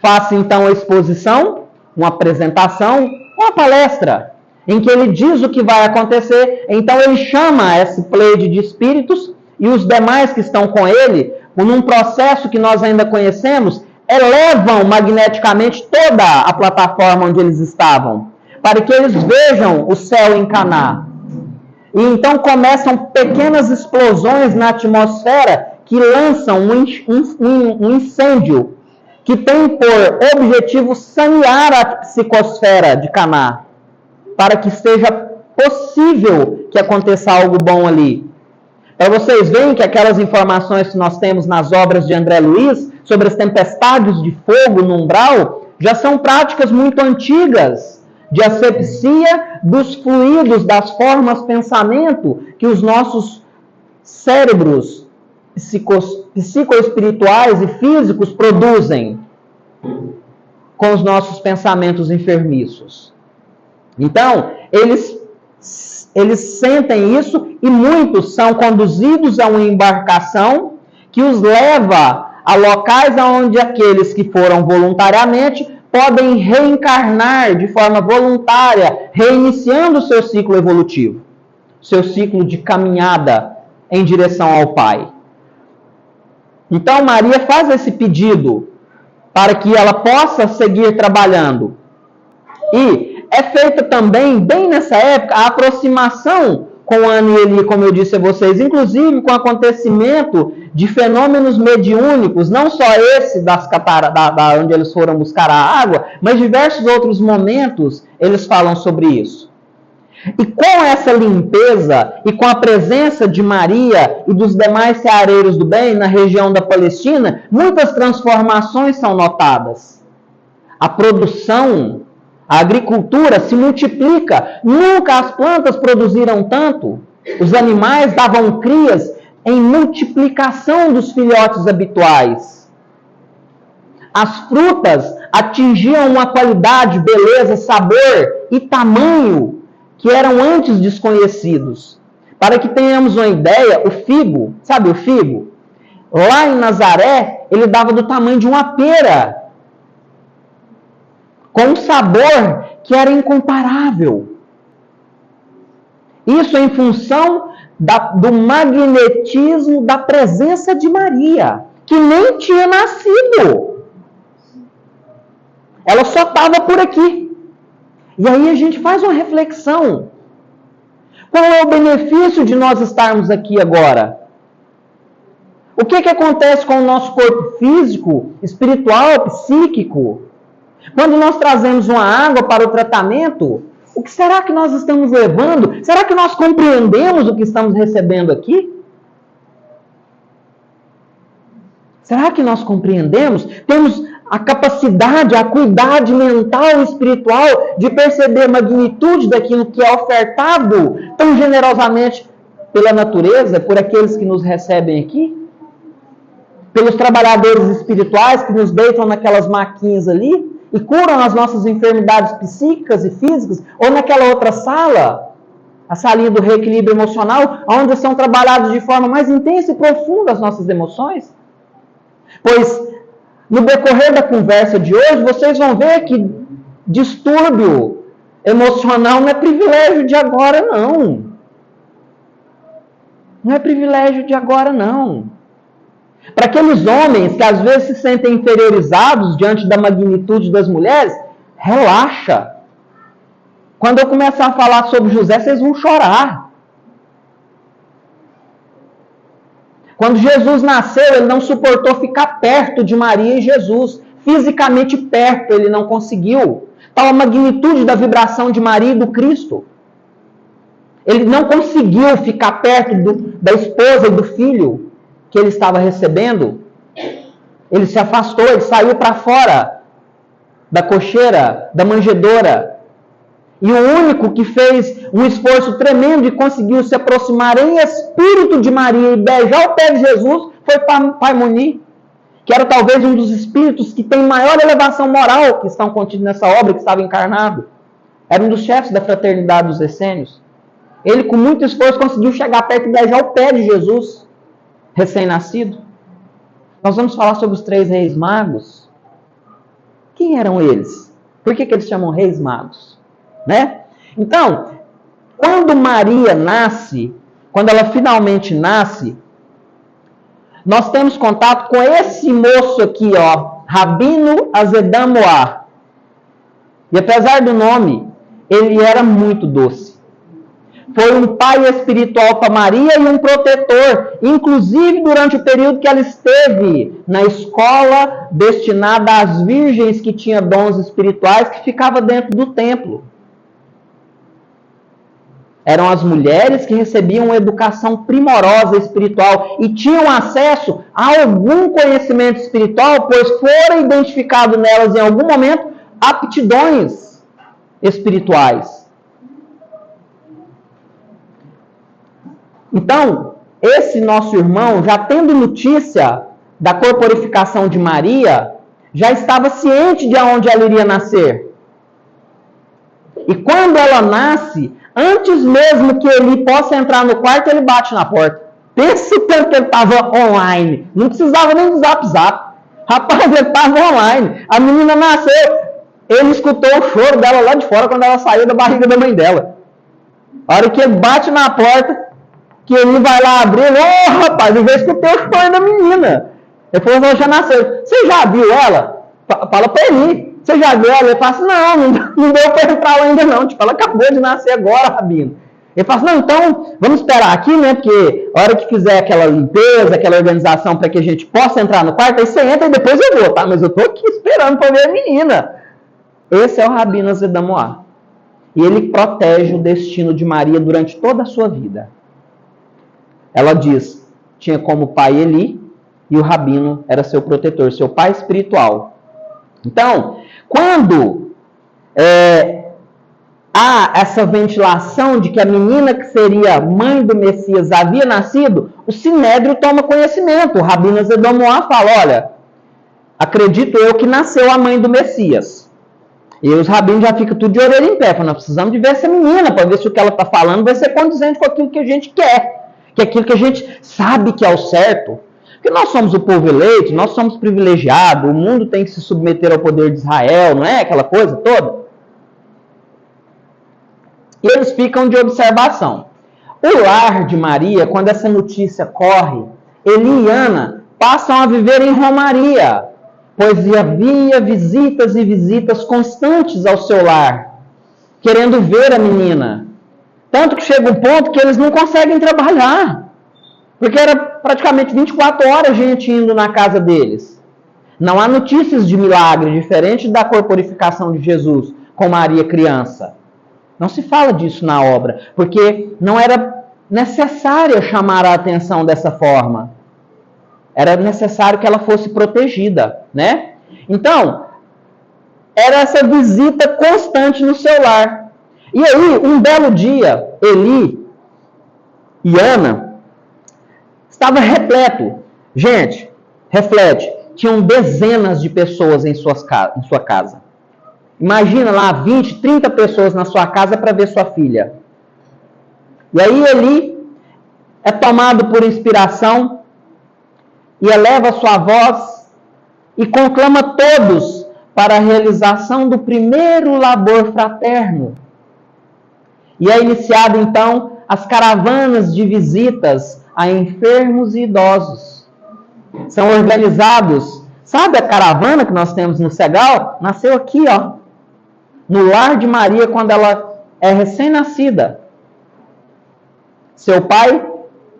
Faça então a exposição, uma apresentação, uma palestra, em que ele diz o que vai acontecer. Então ele chama esse pleide de espíritos e os demais que estão com ele, num processo que nós ainda conhecemos, elevam magneticamente toda a plataforma onde eles estavam, para que eles vejam o céu em Caná. E então começam pequenas explosões na atmosfera que lançam um incêndio que tem por objetivo sanear a psicosfera de Caná, para que seja possível que aconteça algo bom ali. Para vocês verem que aquelas informações que nós temos nas obras de André Luiz sobre as tempestades de fogo no umbral já são práticas muito antigas de asepsia dos fluidos, das formas pensamento que os nossos cérebros psicoespirituais e físicos produzem com os nossos pensamentos enfermiços. Então, eles sentem isso e muitos são conduzidos a uma embarcação que os leva a locais onde aqueles que foram voluntariamente podem reencarnar de forma voluntária, reiniciando o seu ciclo evolutivo, seu ciclo de caminhada em direção ao Pai. Então Maria faz esse pedido para que ela possa seguir trabalhando. E é feita também, bem nessa época, a aproximação com a Anieli, como eu disse a vocês, inclusive com o acontecimento de fenômenos mediúnicos, não só esse das onde eles foram buscar a água, mas diversos outros momentos eles falam sobre isso. E com essa limpeza e com a presença de Maria e dos demais ceareiros do bem na região da Palestina, muitas transformações são notadas. A produção, a agricultura se multiplica. Nunca as plantas produziram tanto. Os animais davam crias em multiplicação dos filhotes habituais. As frutas atingiam uma qualidade, beleza, sabor e tamanho que eram antes desconhecidos. Para que tenhamos uma ideia, o figo, sabe o figo? Lá em Nazaré, ele dava do tamanho de uma pera, com um sabor que era incomparável. Isso em função do magnetismo da presença de Maria, que nem tinha nascido. Ela só estava por aqui. E aí a gente faz uma reflexão. Qual é o benefício de nós estarmos aqui agora? O que acontece com o nosso corpo físico, espiritual, psíquico? Quando nós trazemos uma água para o tratamento, o que será que nós estamos levando? Será que nós compreendemos o que estamos recebendo aqui? Será que nós compreendemos? Temos a capacidade, a acuidade mental e espiritual de perceber a magnitude daquilo que é ofertado tão generosamente pela natureza, por aqueles que nos recebem aqui? Pelos trabalhadores espirituais que nos deitam naquelas maquinhas ali e curam as nossas enfermidades psíquicas e físicas, ou naquela outra sala, a salinha do reequilíbrio emocional, onde são trabalhadas de forma mais intensa e profunda as nossas emoções. Pois, no decorrer da conversa de hoje, vocês vão ver que distúrbio emocional não é privilégio de agora, não. Não é privilégio de agora, não. Para aqueles homens que às vezes se sentem inferiorizados diante da magnitude das mulheres, relaxa. Quando eu começar a falar sobre José, vocês vão chorar. Quando Jesus nasceu, ele não suportou ficar perto de Maria e Jesus. Fisicamente perto, ele não conseguiu. Tal a magnitude da vibração de Maria e do Cristo. Ele não conseguiu ficar perto da esposa e do filho que ele estava recebendo. Ele se afastou, ele saiu para fora da cocheira, da manjedoura. E o único que fez um esforço tremendo e conseguiu se aproximar em espírito de Maria e beijar o pé de Jesus foi Parmeni, que era talvez um dos espíritos que tem maior elevação moral que estão contidos nessa obra, que estava encarnado. Era um dos chefes da fraternidade dos essênios. Ele, com muito esforço, conseguiu chegar perto e beijar o pé de Jesus, recém-nascido. Nós vamos falar sobre os 3 reis magos. Quem eram eles? Por que eles chamam reis magos? Né? Então, quando Maria nasce, quando ela finalmente nasce, nós temos contato com esse moço aqui, ó, Rabino Azedam Moar. E apesar do nome, ele era muito doce. Foi um pai espiritual para Maria e um protetor, inclusive durante o período que ela esteve na escola destinada às virgens que tinham dons espirituais, que ficava dentro do templo. Eram as mulheres que recebiam uma educação primorosa espiritual e tinham acesso a algum conhecimento espiritual, pois foram identificados nelas em algum momento aptidões espirituais. Então, esse nosso irmão, já tendo notícia da corporificação de Maria, já estava ciente de onde ela iria nascer. E quando ela nasce, antes mesmo que ele possa entrar no quarto, ele bate na porta. Pensa o tanto que ele estava online. Não precisava nem do zap. Rapaz, ele estava online. A menina nasceu. Ele escutou o choro dela lá de fora quando ela saiu da barriga da mãe dela. A hora que ele bate na porta, que ele vai lá abrir, rapaz, eu já escutei o choro da menina. Ele falou, ela já nasceu. Você já viu ela? Fala pra ele. Você já viu ela? Ele fala assim, não deu para entrar ainda não. Tipo, ela acabou de nascer agora, Rabino. Ele fala assim, não, então, vamos esperar aqui, né? Porque a hora que fizer aquela limpeza, aquela organização para que a gente possa entrar no quarto, aí você entra e depois eu vou, tá? Mas eu tô aqui esperando para ver a menina. Esse é o Rabino Azedam Moar. E ele protege o destino de Maria durante toda a sua vida. Ela diz, tinha como pai Eli, e o Rabino era seu protetor, seu pai espiritual. Então, quando há essa ventilação de que a menina que seria mãe do Messias havia nascido, o Sinédrio toma conhecimento. O Rabino Azedam Moar fala, olha, acredito eu que nasceu a mãe do Messias. E os rabinos já ficam tudo de orelha em pé, falando, nós precisamos de ver essa menina, para ver se o que ela está falando vai ser condizente com aquilo que a gente quer, que é aquilo que a gente sabe que é o certo. Porque nós somos o povo eleito, nós somos privilegiados, o mundo tem que se submeter ao poder de Israel, não é? Aquela coisa toda. E eles ficam de observação. O lar de Maria, quando essa notícia corre, Eli e Ana passam a viver em romaria, pois havia visitas e visitas constantes ao seu lar, querendo ver a menina. Tanto que chega um ponto que eles não conseguem trabalhar. Porque era praticamente 24 horas gente indo na casa deles. Não há notícias de milagre, diferente da corporificação de Jesus com Maria criança. Não se fala disso na obra, porque não era necessário chamar a atenção dessa forma. Era necessário que ela fosse protegida, né? Então, era essa visita constante no seu lar. E aí, um belo dia, Eli e Ana estava repleto. Gente, reflete, tinham dezenas de pessoas em sua casa. Imagina lá 20, 30 pessoas na sua casa para ver sua filha. E aí Eli é tomado por inspiração e eleva sua voz e conclama todos para a realização do primeiro labor fraterno. E é iniciado então as caravanas de visitas a enfermos e idosos. São organizados, sabe a caravana que nós temos no Segal? Nasceu aqui, ó, no lar de Maria, quando ela é recém-nascida. Seu pai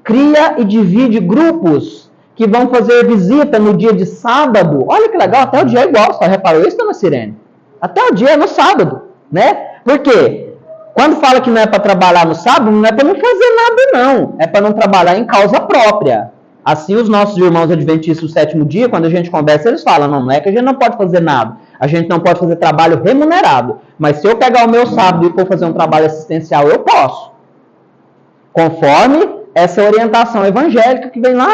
cria e divide grupos que vão fazer visita no dia de sábado. Olha que legal, até o dia é igual, só reparou isso, dona Sirene? Até o dia é no sábado, né? Por quê? Quando fala que não é para trabalhar no sábado, não é para não fazer nada, não. É para não trabalhar em causa própria. Assim, os nossos irmãos adventistas do sétimo dia, quando a gente conversa, eles falam, não é que a gente não pode fazer nada. A gente não pode fazer trabalho remunerado. Mas se eu pegar o meu sábado e for fazer um trabalho assistencial, eu posso. Conforme essa orientação evangélica que vem lá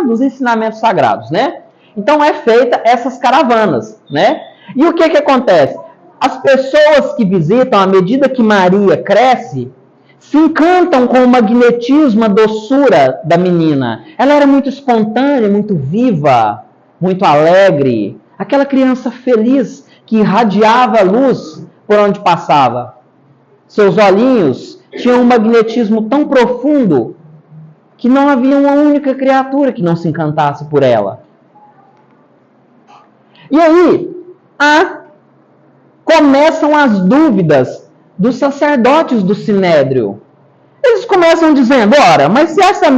dos ensinamentos sagrados, né? Então, é feita essas caravanas, né? E o que acontece? As pessoas que visitam, à medida que Maria cresce, se encantam com o magnetismo, a doçura da menina. Ela era muito espontânea, muito viva, muito alegre. Aquela criança feliz que irradiava luz por onde passava. Seus olhinhos tinham um magnetismo tão profundo que não havia uma única criatura que não se encantasse por ela. E aí, começam as dúvidas dos sacerdotes do Sinédrio. Eles começam dizendo, ora, mas se essa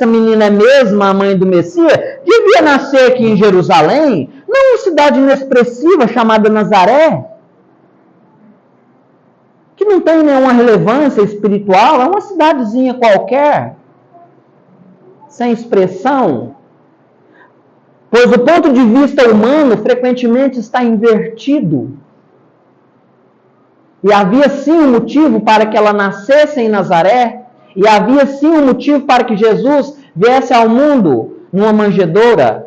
menina é mesmo a mãe do Messias, devia nascer aqui em Jerusalém, não uma cidade inexpressiva chamada Nazaré, que não tem nenhuma relevância espiritual, é uma cidadezinha qualquer, sem expressão. Pois o ponto de vista humano frequentemente está invertido. E havia sim um motivo para que ela nascesse em Nazaré, e havia sim um motivo para que Jesus viesse ao mundo numa manjedoura,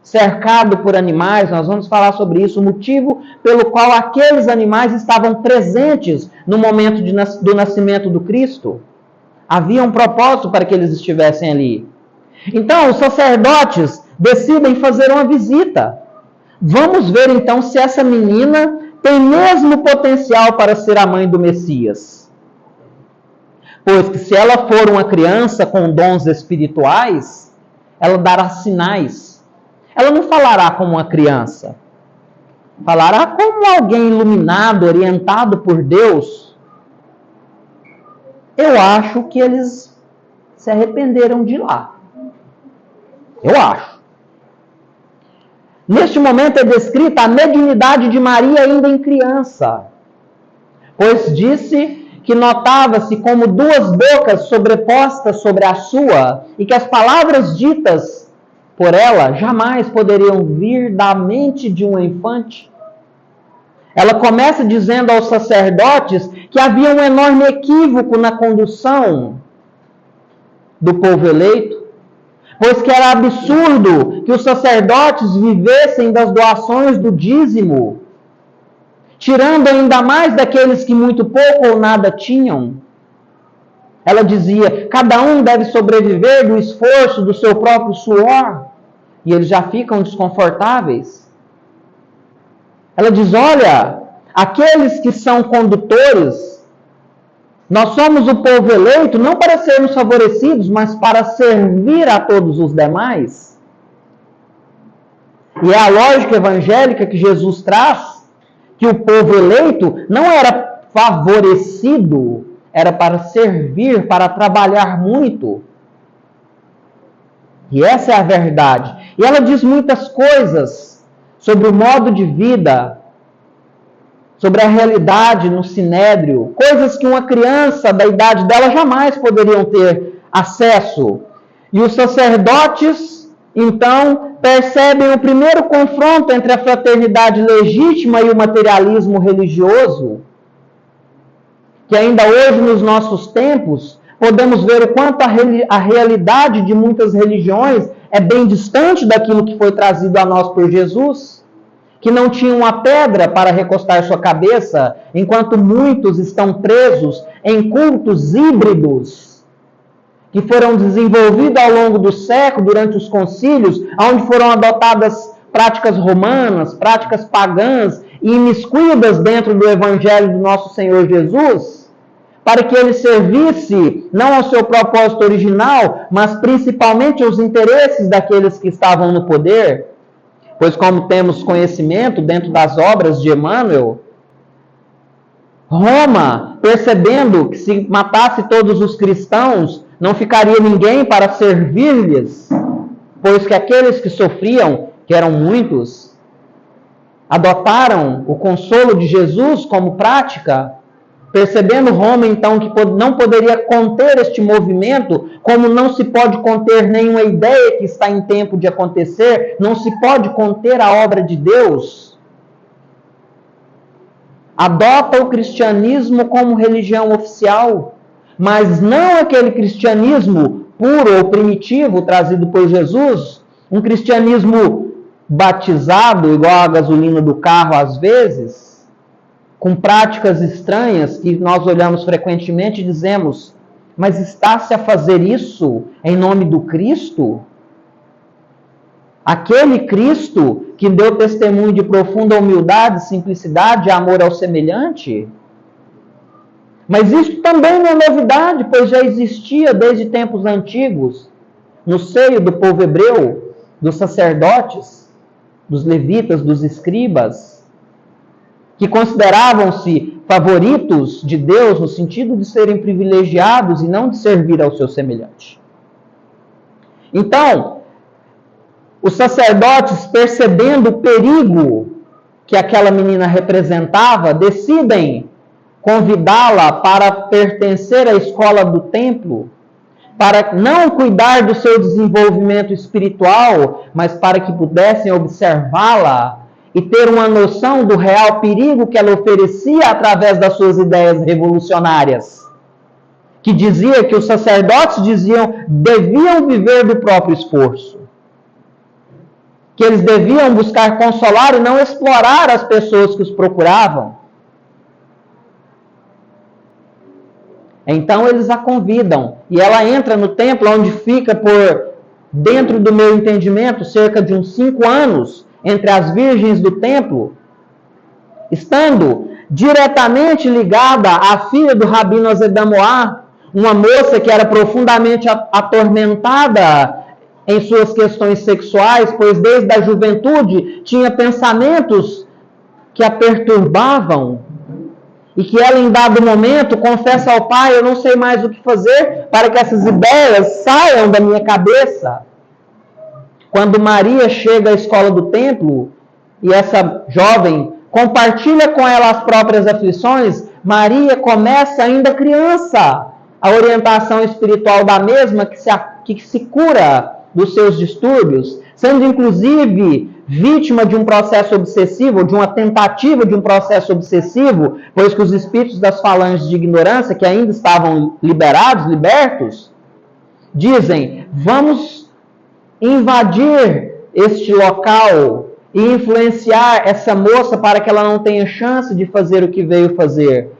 cercado por animais. Nós vamos falar sobre isso, o motivo pelo qual aqueles animais estavam presentes no momento do nascimento do Cristo. Havia um propósito para que eles estivessem ali. Então, os sacerdotes decidem fazer uma visita. Vamos ver então se essa menina tem mesmo potencial para ser a mãe do Messias. Pois que se ela for uma criança com dons espirituais, ela dará sinais. Ela não falará como uma criança. Falará como alguém iluminado, orientado por Deus. Eu acho que eles se arrependeram de lá. Eu acho. Neste momento é descrita a mediunidade de Maria ainda em criança, pois disse que notava-se como duas bocas sobrepostas sobre a sua e que as palavras ditas por ela jamais poderiam vir da mente de um infante. Ela começa dizendo aos sacerdotes que havia um enorme equívoco na condução do povo eleito, pois que era absurdo que os sacerdotes vivessem das doações do dízimo, tirando ainda mais daqueles que muito pouco ou nada tinham. Ela dizia, cada um deve sobreviver do esforço do seu próprio suor, e eles já ficam desconfortáveis. Ela diz, olha, aqueles que são condutores, nós somos o povo eleito não para sermos favorecidos, mas para servir a todos os demais. E é a lógica evangélica que Jesus traz, que o povo eleito não era favorecido, era para servir, para trabalhar muito. E essa é a verdade. E ela diz muitas coisas sobre o modo de vida, sobre a realidade no sinédrio, coisas que uma criança da idade dela jamais poderiam ter acesso. E os sacerdotes, então, percebem o primeiro confronto entre a fraternidade legítima e o materialismo religioso, que ainda hoje, nos nossos tempos, podemos ver o quanto a realidade de muitas religiões é bem distante daquilo que foi trazido a nós por Jesus, que não tinham uma pedra para recostar sua cabeça, enquanto muitos estão presos em cultos híbridos, que foram desenvolvidos ao longo do século, durante os concílios, onde foram adotadas práticas romanas, práticas pagãs e imiscuídas dentro do evangelho do nosso Senhor Jesus, para que ele servisse não ao seu propósito original, mas principalmente aos interesses daqueles que estavam no poder. Pois, como temos conhecimento dentro das obras de Emmanuel, Roma, percebendo que se matasse todos os cristãos, não ficaria ninguém para servir-lhes, pois que aqueles que sofriam, que eram muitos, adotaram o consolo de Jesus como prática. Percebendo Roma, então, que não poderia conter este movimento, como não se pode conter nenhuma ideia que está em tempo de acontecer, não se pode conter a obra de Deus, adota o cristianismo como religião oficial, mas não aquele cristianismo puro ou primitivo trazido por Jesus, um cristianismo batizado, igual a gasolina do carro às vezes, com práticas estranhas que nós olhamos frequentemente e dizemos, mas está-se a fazer isso em nome do Cristo? Aquele Cristo que deu testemunho de profunda humildade, simplicidade e amor ao semelhante? Mas isso também não é novidade, pois já existia desde tempos antigos, no seio do povo hebreu, dos sacerdotes, dos levitas, dos escribas, que consideravam-se favoritos de Deus no sentido de serem privilegiados e não de servir ao seu semelhante. Então, os sacerdotes, percebendo o perigo que aquela menina representava, decidem convidá-la para pertencer à escola do templo, para não cuidar do seu desenvolvimento espiritual, mas para que pudessem observá-la e ter uma noção do real perigo que ela oferecia através das suas ideias revolucionárias, que dizia que os sacerdotes deviam viver do próprio esforço, que eles deviam buscar consolar e não explorar as pessoas que os procuravam. Então eles a convidam e ela entra no templo, onde fica por, dentro do meu entendimento, cerca de uns 5 anos, entre as virgens do templo, estando diretamente ligada à filha do Rabino Azedamoá, uma moça que era profundamente atormentada em suas questões sexuais, pois desde a juventude tinha pensamentos que a perturbavam, e que ela, em dado momento, confessa ao pai: eu não sei mais o que fazer para que essas ideias saiam da minha cabeça. Quando Maria chega à escola do templo, e essa jovem compartilha com ela as próprias aflições, Maria começa, ainda criança, a orientação espiritual da mesma, que se cura dos seus distúrbios, sendo inclusive vítima de um processo obsessivo, de uma tentativa de um processo obsessivo, pois que os espíritos das falanges de ignorância, que ainda estavam libertos, dizem: vamos invadir este local e influenciar essa moça para que ela não tenha chance de fazer o que veio fazer.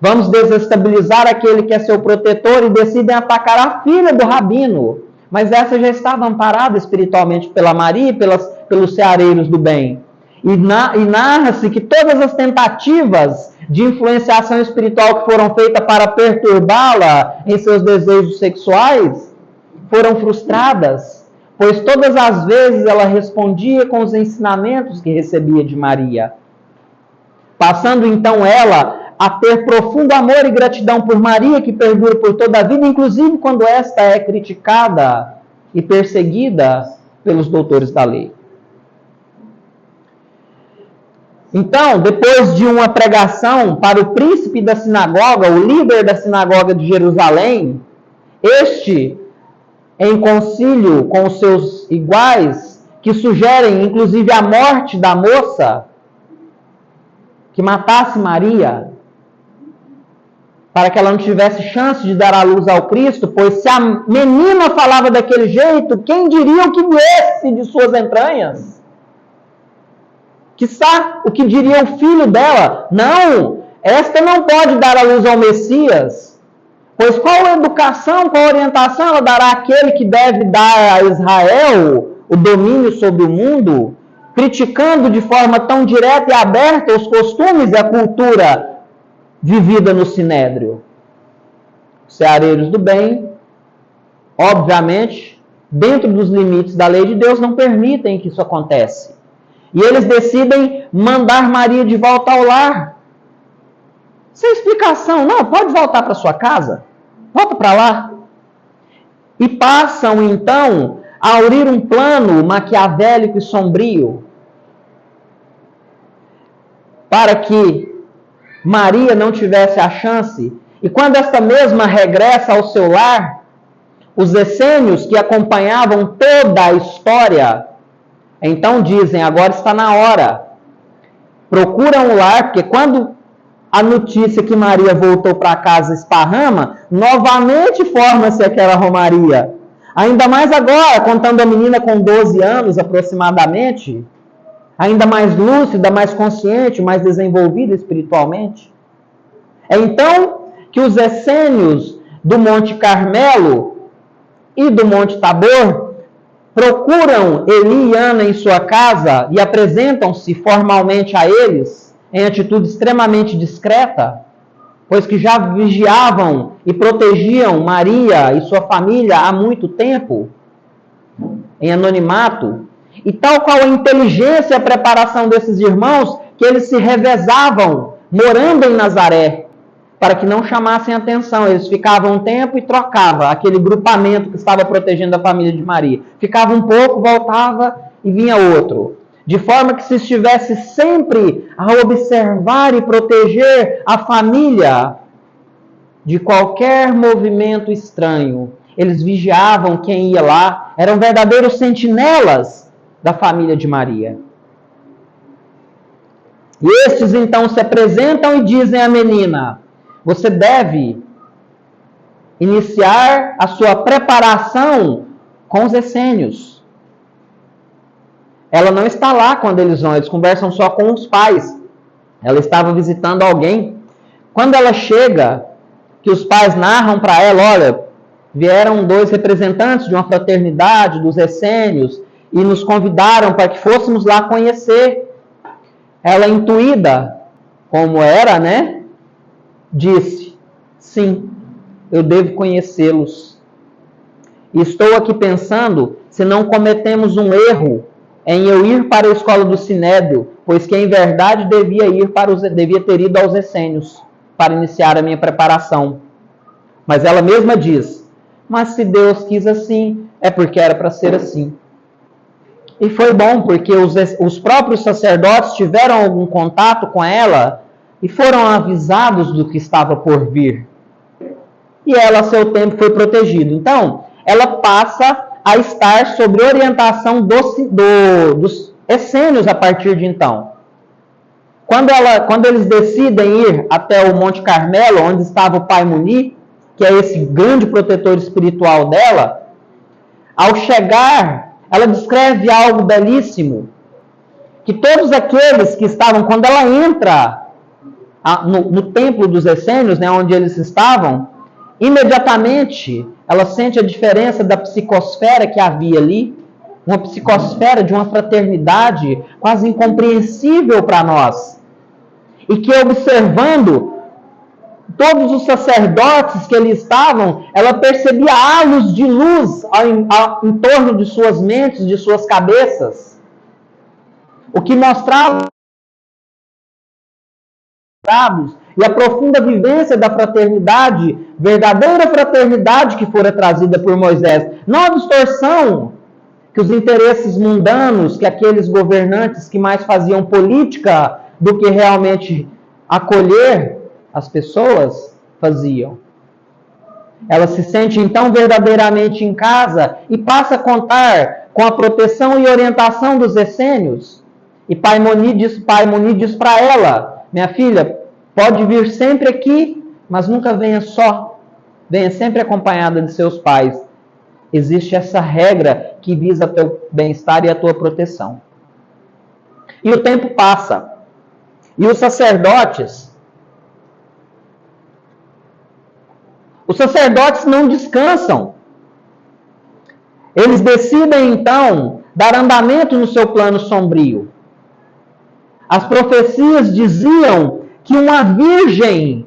Vamos desestabilizar aquele que é seu protetor, e decidem atacar a filha do rabino. Mas essa já estava amparada espiritualmente pela Maria e pelos ceareiros do bem. E narra-se que todas as tentativas de influenciação espiritual que foram feitas para perturbá-la em seus desejos sexuais foram frustradas, pois todas as vezes ela respondia com os ensinamentos que recebia de Maria. Passando então ela a ter profundo amor e gratidão por Maria, que perdura por toda a vida, inclusive quando esta é criticada e perseguida pelos doutores da lei. Então, depois de uma pregação para o príncipe da sinagoga, o líder da sinagoga de Jerusalém, este, em concílio com os seus iguais, que sugerem inclusive a morte da moça, que matasse Maria, para que ela não tivesse chance de dar à luz ao Cristo, pois se a menina falava daquele jeito, quem diria o que viesse de suas entranhas? Quiçá o que diria o filho dela? Não, esta não pode dar à luz ao Messias, pois qual educação, qual orientação ela dará àquele que deve dar a Israel o domínio sobre o mundo, criticando de forma tão direta e aberta os costumes e a cultura vivida no Sinédrio? Os ceareiros do bem, obviamente, dentro dos limites da lei de Deus, não permitem que isso aconteça. E eles decidem mandar Maria de volta ao lar. Sem explicação. Não, pode voltar para sua casa. Volta para lá. E passam, então, a aurir um plano maquiavélico e sombrio para que Maria não tivesse a chance. E quando esta mesma regressa ao seu lar, os essênios que acompanhavam toda a história, então dizem, agora está na hora. Procuram o lar, porque quando a notícia que Maria voltou para casa esparrama, novamente forma-se aquela romaria. Ainda mais agora, contando a menina com 12 anos aproximadamente, ainda mais lúcida, mais consciente, mais desenvolvida espiritualmente. É então que os essênios do Monte Carmelo e do Monte Tabor procuram Eli e Ana em sua casa e apresentam-se formalmente a eles, em atitude extremamente discreta, pois que já vigiavam e protegiam Maria e sua família há muito tempo, em anonimato. E tal qual a inteligência e a preparação desses irmãos, que eles se revezavam, morando em Nazaré, para que não chamassem atenção. Eles ficavam um tempo e trocavam aquele grupamento que estava protegendo a família de Maria. Ficava um pouco, voltava e vinha outro. De forma que se estivesse sempre a observar e proteger a família de qualquer movimento estranho. Eles vigiavam quem ia lá. Eram verdadeiros sentinelas da família de Maria. E estes então se apresentam e dizem à menina: você deve iniciar a sua preparação com os essênios. Ela não está lá quando eles vão, eles conversam só com os pais. Ela estava visitando alguém. Quando ela chega, que os pais narram para ela, olha, vieram 2 representantes de uma fraternidade dos essênios e nos convidaram para que fôssemos lá conhecer. Ela, intuída como era, né, disse: sim, eu devo conhecê-los. E estou aqui pensando se não cometemos um erro em eu ir para a escola do Sinédrio, pois que em verdade devia ter ido aos essênios para iniciar a minha preparação. Mas ela mesma diz: mas se Deus quis assim, é porque era para ser assim. E foi bom, porque os próprios sacerdotes tiveram algum contato com ela e foram avisados do que estava por vir. E ela, a seu tempo, foi protegida. Então, ela passa a estar sob orientação dos essênios a partir de então. Quando eles decidem ir até o Monte Carmelo, onde estava o pai Muni, que é esse grande protetor espiritual dela, ao chegar, ela descreve algo belíssimo, que todos aqueles que estavam, quando ela entra no templo dos essênios, né, onde eles estavam, imediatamente ela sente a diferença da psicosfera que havia ali, uma psicosfera de uma fraternidade quase incompreensível para nós. E que, observando todos os sacerdotes que ali estavam, ela percebia halos de luz em torno de suas mentes, de suas cabeças. O que mostrava e a profunda vivência da fraternidade, verdadeira fraternidade que fora trazida por Moisés. Não a distorção que os interesses mundanos, que aqueles governantes que mais faziam política do que realmente acolher as pessoas faziam. Ela se sente então verdadeiramente em casa e passa a contar com a proteção e orientação dos essênios. E Paimonides diz para ela: minha filha, pode vir sempre aqui, mas nunca venha só. Venha sempre acompanhada de seus pais. Existe essa regra que visa teu bem-estar e a tua proteção. E o tempo passa. E os sacerdotes não descansam. Eles decidem, então, dar andamento no seu plano sombrio. As profecias diziam que uma virgem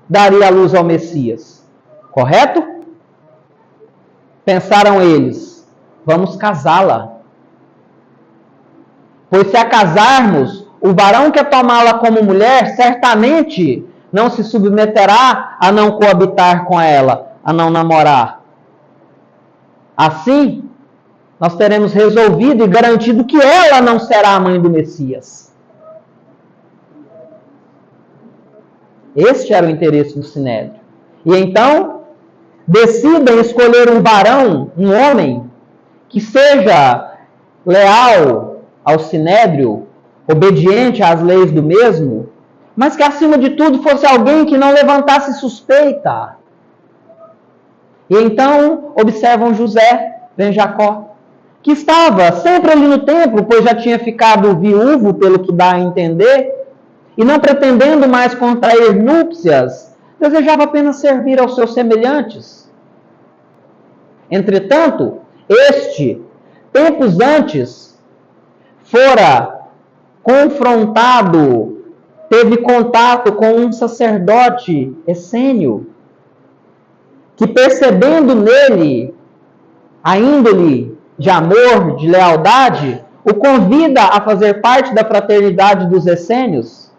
daria a luz ao Messias. Correto? Pensaram eles, vamos casá-la. Pois se a casarmos, o varão que tomá-la como mulher, certamente não se submeterá a não coabitar com ela, a não namorar. Assim, nós teremos resolvido e garantido que ela não será a mãe do Messias. Este era o interesse do Sinédrio. E então, decidem escolher um varão, um homem, que seja leal ao Sinédrio, obediente às leis do mesmo, mas que acima de tudo fosse alguém que não levantasse suspeita. E então observam José, ben Jacó, que estava sempre ali no templo, pois já tinha ficado viúvo, pelo que dá a entender, e não pretendendo mais contrair núpcias, desejava apenas servir aos seus semelhantes. Entretanto, este, tempos antes, fora confrontado, teve contato com um sacerdote essênio, que percebendo nele a índole de amor, de lealdade, o convida a fazer parte da fraternidade dos essênios,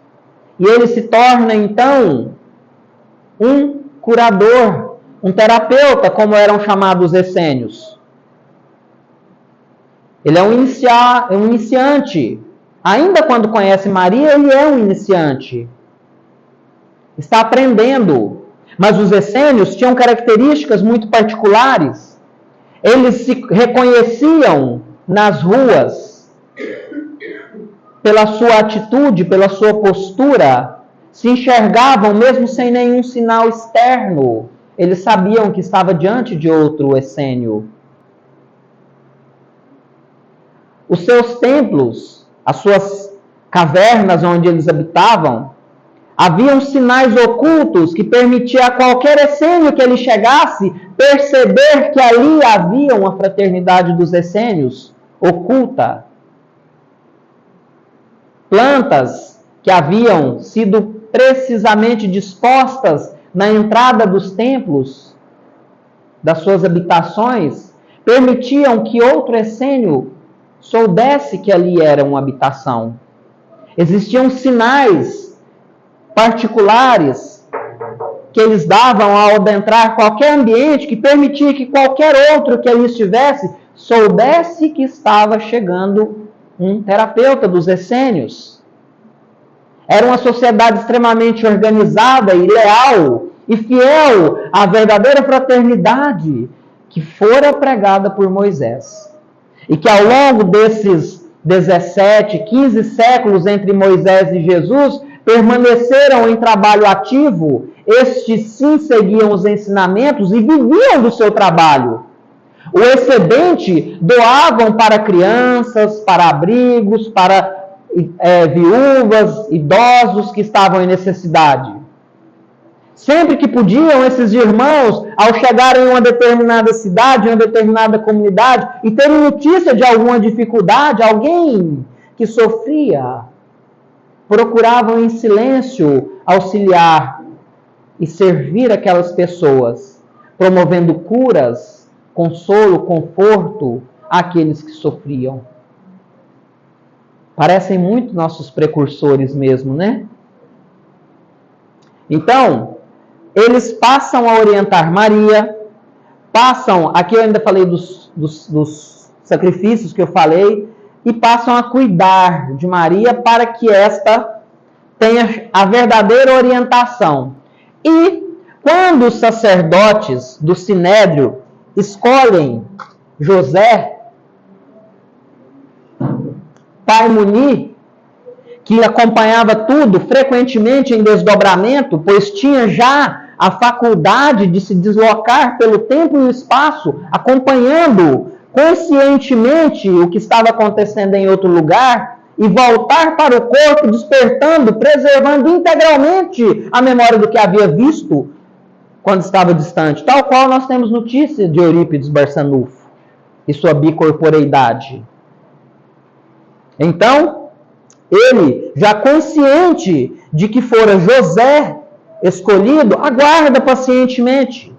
e ele se torna então um curador, um terapeuta, como eram chamados os essênios. Ele é um iniciante. Ainda quando conhece Maria, ele é um iniciante. Está aprendendo. Mas os essênios tinham características muito particulares. Eles se reconheciam nas ruas pela sua atitude, pela sua postura. Se enxergavam mesmo sem nenhum sinal externo. Eles sabiam que estava diante de outro essênio. Os seus templos, as suas cavernas onde eles habitavam, haviam sinais ocultos que permitiam a qualquer essênio que ele chegasse perceber que ali havia uma fraternidade dos essênios oculta. Plantas que haviam sido precisamente dispostas na entrada dos templos, das suas habitações, permitiam que outro essênio soubesse que ali era uma habitação. Existiam sinais particulares que eles davam ao adentrar qualquer ambiente que permitia que qualquer outro que ali estivesse soubesse que estava chegando um terapeuta dos essênios. Era uma sociedade extremamente organizada e leal e fiel à verdadeira fraternidade que fora pregada por Moisés. E que ao longo desses 17, 15 séculos entre Moisés e Jesus, permaneceram em trabalho ativo, estes sim seguiam os ensinamentos e viviam do seu trabalho. O excedente doavam para crianças, para abrigos, para viúvas, idosos que estavam em necessidade. Sempre que podiam, esses irmãos, ao chegarem em uma determinada cidade, em uma determinada comunidade, e terem notícia de alguma dificuldade, alguém que sofria, procuravam em silêncio auxiliar e servir aquelas pessoas, promovendo curas, consolo, conforto àqueles que sofriam. Parecem muito nossos precursores mesmo, né? Então, eles passam a orientar Maria, aqui eu ainda falei dos sacrifícios que eu falei, e passam a cuidar de Maria para que esta tenha a verdadeira orientação. E quando os sacerdotes do Sinédrio escolhem José, pai Muni, que acompanhava tudo frequentemente em desdobramento, pois tinha já a faculdade de se deslocar pelo tempo e o espaço, acompanhando conscientemente o que estava acontecendo em outro lugar, e voltar para o corpo, despertando, preservando integralmente a memória do que havia visto quando estava distante, tal qual nós temos notícia de Eurípides Barçanufo e sua bicorporeidade. Então, ele, já consciente de que fora José escolhido, aguarda pacientemente.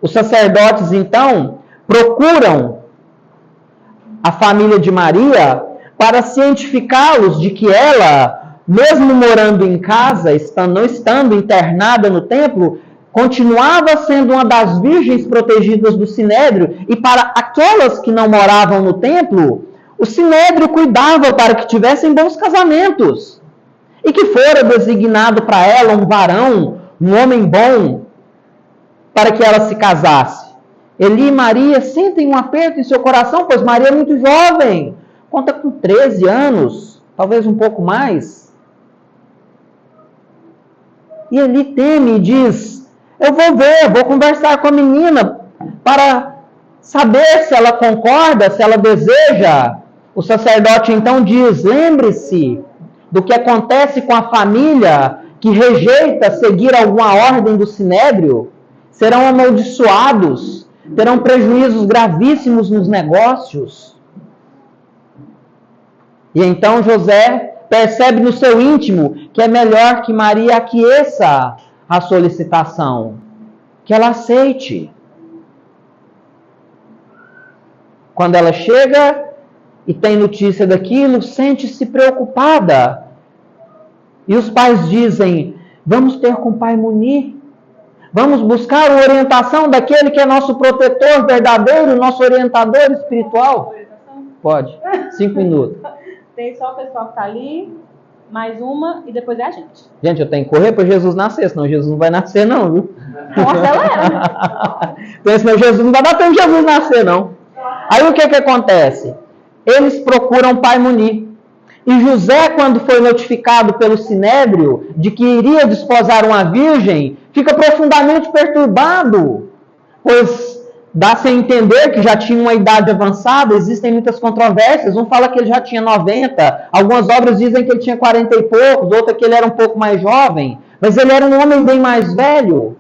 Os sacerdotes, então, procuram a família de Maria para cientificá-los de que ela, mesmo morando em casa, não estando internada no templo, continuava sendo uma das virgens protegidas do Sinédrio, e para aquelas que não moravam no templo, o Sinédrio cuidava para que tivessem bons casamentos, e que fora designado para ela um varão, um homem bom, para que ela se casasse. Eli e Maria sentem um aperto em seu coração, pois Maria é muito jovem, conta com 13 anos, talvez um pouco mais. E Eli teme e diz: eu vou conversar com a menina para saber se ela concorda, se ela deseja. O sacerdote então diz: lembre-se do que acontece com a família que rejeita seguir alguma ordem do Sinédrio. Serão amaldiçoados, terão prejuízos gravíssimos nos negócios. E então José percebe no seu íntimo que é melhor que Maria aqueça a solicitação, que ela aceite. Quando ela chega e tem notícia daquilo, sente-se preocupada. E os pais dizem: vamos ter com o pai Muni, vamos buscar a orientação daquele que é nosso protetor verdadeiro, nosso orientador espiritual. Pode, 5 minutos. Tem só o pessoal que está ali, mais uma, e depois é a gente. Gente, eu tenho que correr para Jesus nascer, senão Jesus não vai nascer não, viu? Nossa, ela era. Então, senão Jesus não vai dar tempo de Jesus nascer, não. Aí o que acontece? Eles procuram pai Muni. E José, quando foi notificado pelo Sinédrio de que iria desposar uma virgem, fica profundamente perturbado, pois dá-se a entender que já tinha uma idade avançada, existem muitas controvérsias. Um fala que ele já tinha 90, algumas obras dizem que ele tinha 40 e poucos, outra que ele era um pouco mais jovem, mas ele era um homem bem mais velho.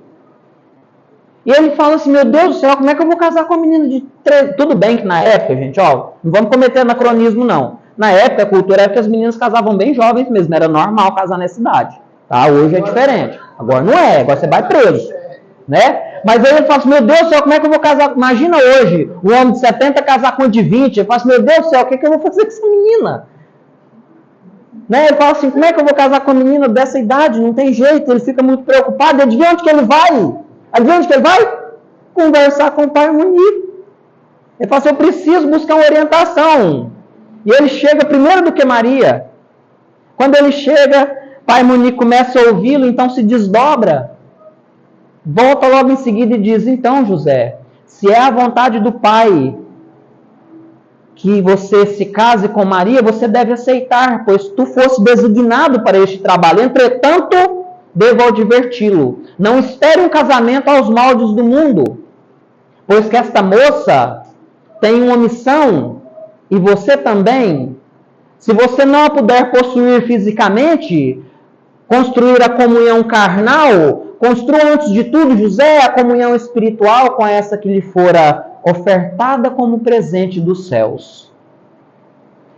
E ele fala assim: meu Deus do céu, como é que eu vou casar com uma menina de 13? Tudo bem que na época, gente, ó, não vamos cometer anacronismo não. Na época, a cultura era que as meninas casavam bem jovens mesmo, era normal casar nessa idade. Tá? Hoje é diferente. Agora não é, agora você vai preso. Né? Mas aí ele fala assim: meu Deus do céu, como é que eu vou casar? Imagina hoje, um homem de 70 casar com uma de 20. Ele fala assim: meu Deus do céu, o que eu vou fazer com essa menina? Né? Ele fala assim: como é que eu vou casar com uma menina dessa idade? Não tem jeito. Ele fica muito preocupado. Adivinha onde que ele vai? Adivinha onde que ele vai? Conversar com o pai Muni. Ele fala assim: eu preciso buscar uma orientação. E ele chega primeiro do que Maria. Quando ele chega, pai Muni começa a ouvi-lo, então se desdobra. Volta logo em seguida e diz: então, José, se é a vontade do Pai que você se case com Maria, você deve aceitar, pois tu fosse designado para este trabalho. Entretanto, devo adverti-lo: não espere um casamento aos moldes do mundo, pois que esta moça tem uma missão, e você também. Se você não a puder possuir fisicamente, construir a comunhão carnal, construa antes de tudo, José, a comunhão espiritual com essa que lhe fora ofertada como presente dos céus.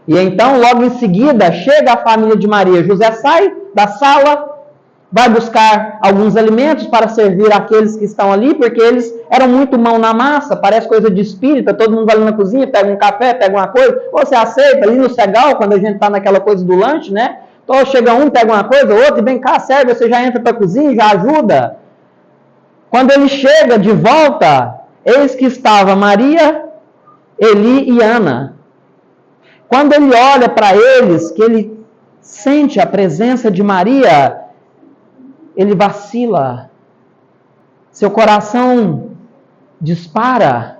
E então, logo em seguida, chega a família de Maria. José sai da sala, vai buscar alguns alimentos para servir àqueles que estão ali, porque eles eram muito mão na massa, parece coisa de espírita, todo mundo vai ali na cozinha, pega um café, pega uma coisa, ou você aceita ali no Segal, quando a gente está naquela coisa do lanche, né? Ou chega um, pega uma coisa, outro, e vem cá, serve, você já entra para a cozinha, já ajuda. Quando ele chega de volta, eis que estava Maria, Eli e Ana. Quando ele olha para eles, que ele sente a presença de Maria, ele vacila. Seu coração dispara.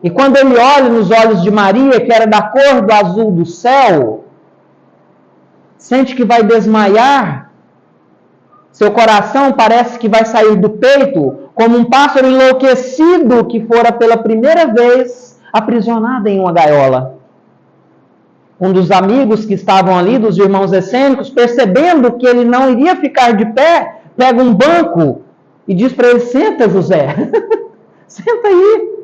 E quando ele olha nos olhos de Maria, que era da cor do azul do céu, sente que vai desmaiar. Seu coração parece que vai sair do peito, como um pássaro enlouquecido que fora pela primeira vez aprisionado em uma gaiola. Um dos amigos que estavam ali, dos irmãos essênicos, percebendo que ele não iria ficar de pé, pega um banco e diz para ele: senta, José, senta aí.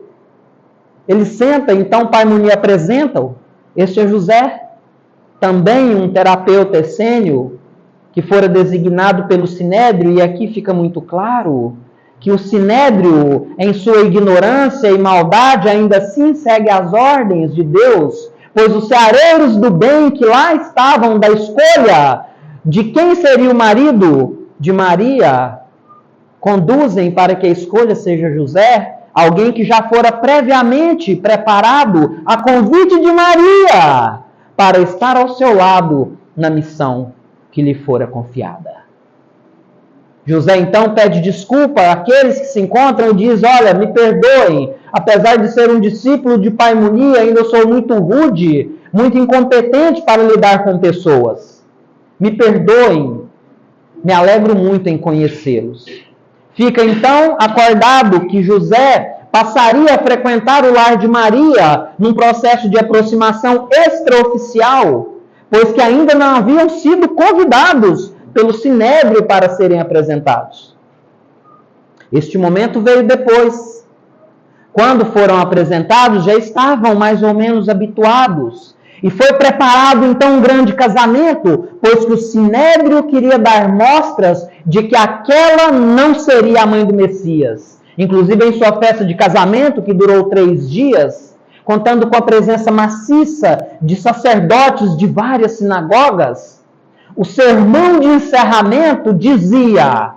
Ele senta, então o pai Muni apresenta-o. Este é José, também um terapeuta essênio, que fora designado pelo Sinédrio, e aqui fica muito claro que o Sinédrio, em sua ignorância e maldade, ainda assim segue as ordens de Deus, pois os ceareiros do bem que lá estavam da escolha de quem seria o marido de Maria, conduzem para que a escolha seja José, alguém que já fora previamente preparado a convite de Maria para estar ao seu lado na missão que lhe fora confiada. José então pede desculpa àqueles que se encontram e diz: olha, me perdoem, apesar de ser um discípulo de Pai Muni, ainda sou muito rude, muito incompetente para lidar com pessoas. Me perdoem, me alegro muito em conhecê-los. Fica então acordado que José passaria a frequentar o lar de Maria num processo de aproximação extraoficial, pois que ainda não haviam sido convidados pelo Sinédrio para serem apresentados. Este momento veio depois. Quando foram apresentados, já estavam mais ou menos habituados. E foi preparado então um grande casamento, pois que o Sinédrio queria dar mostras de que aquela não seria a mãe do Messias. Inclusive em sua festa de casamento, que durou 3 dias, contando com a presença maciça de sacerdotes de várias sinagogas, o sermão de encerramento dizia: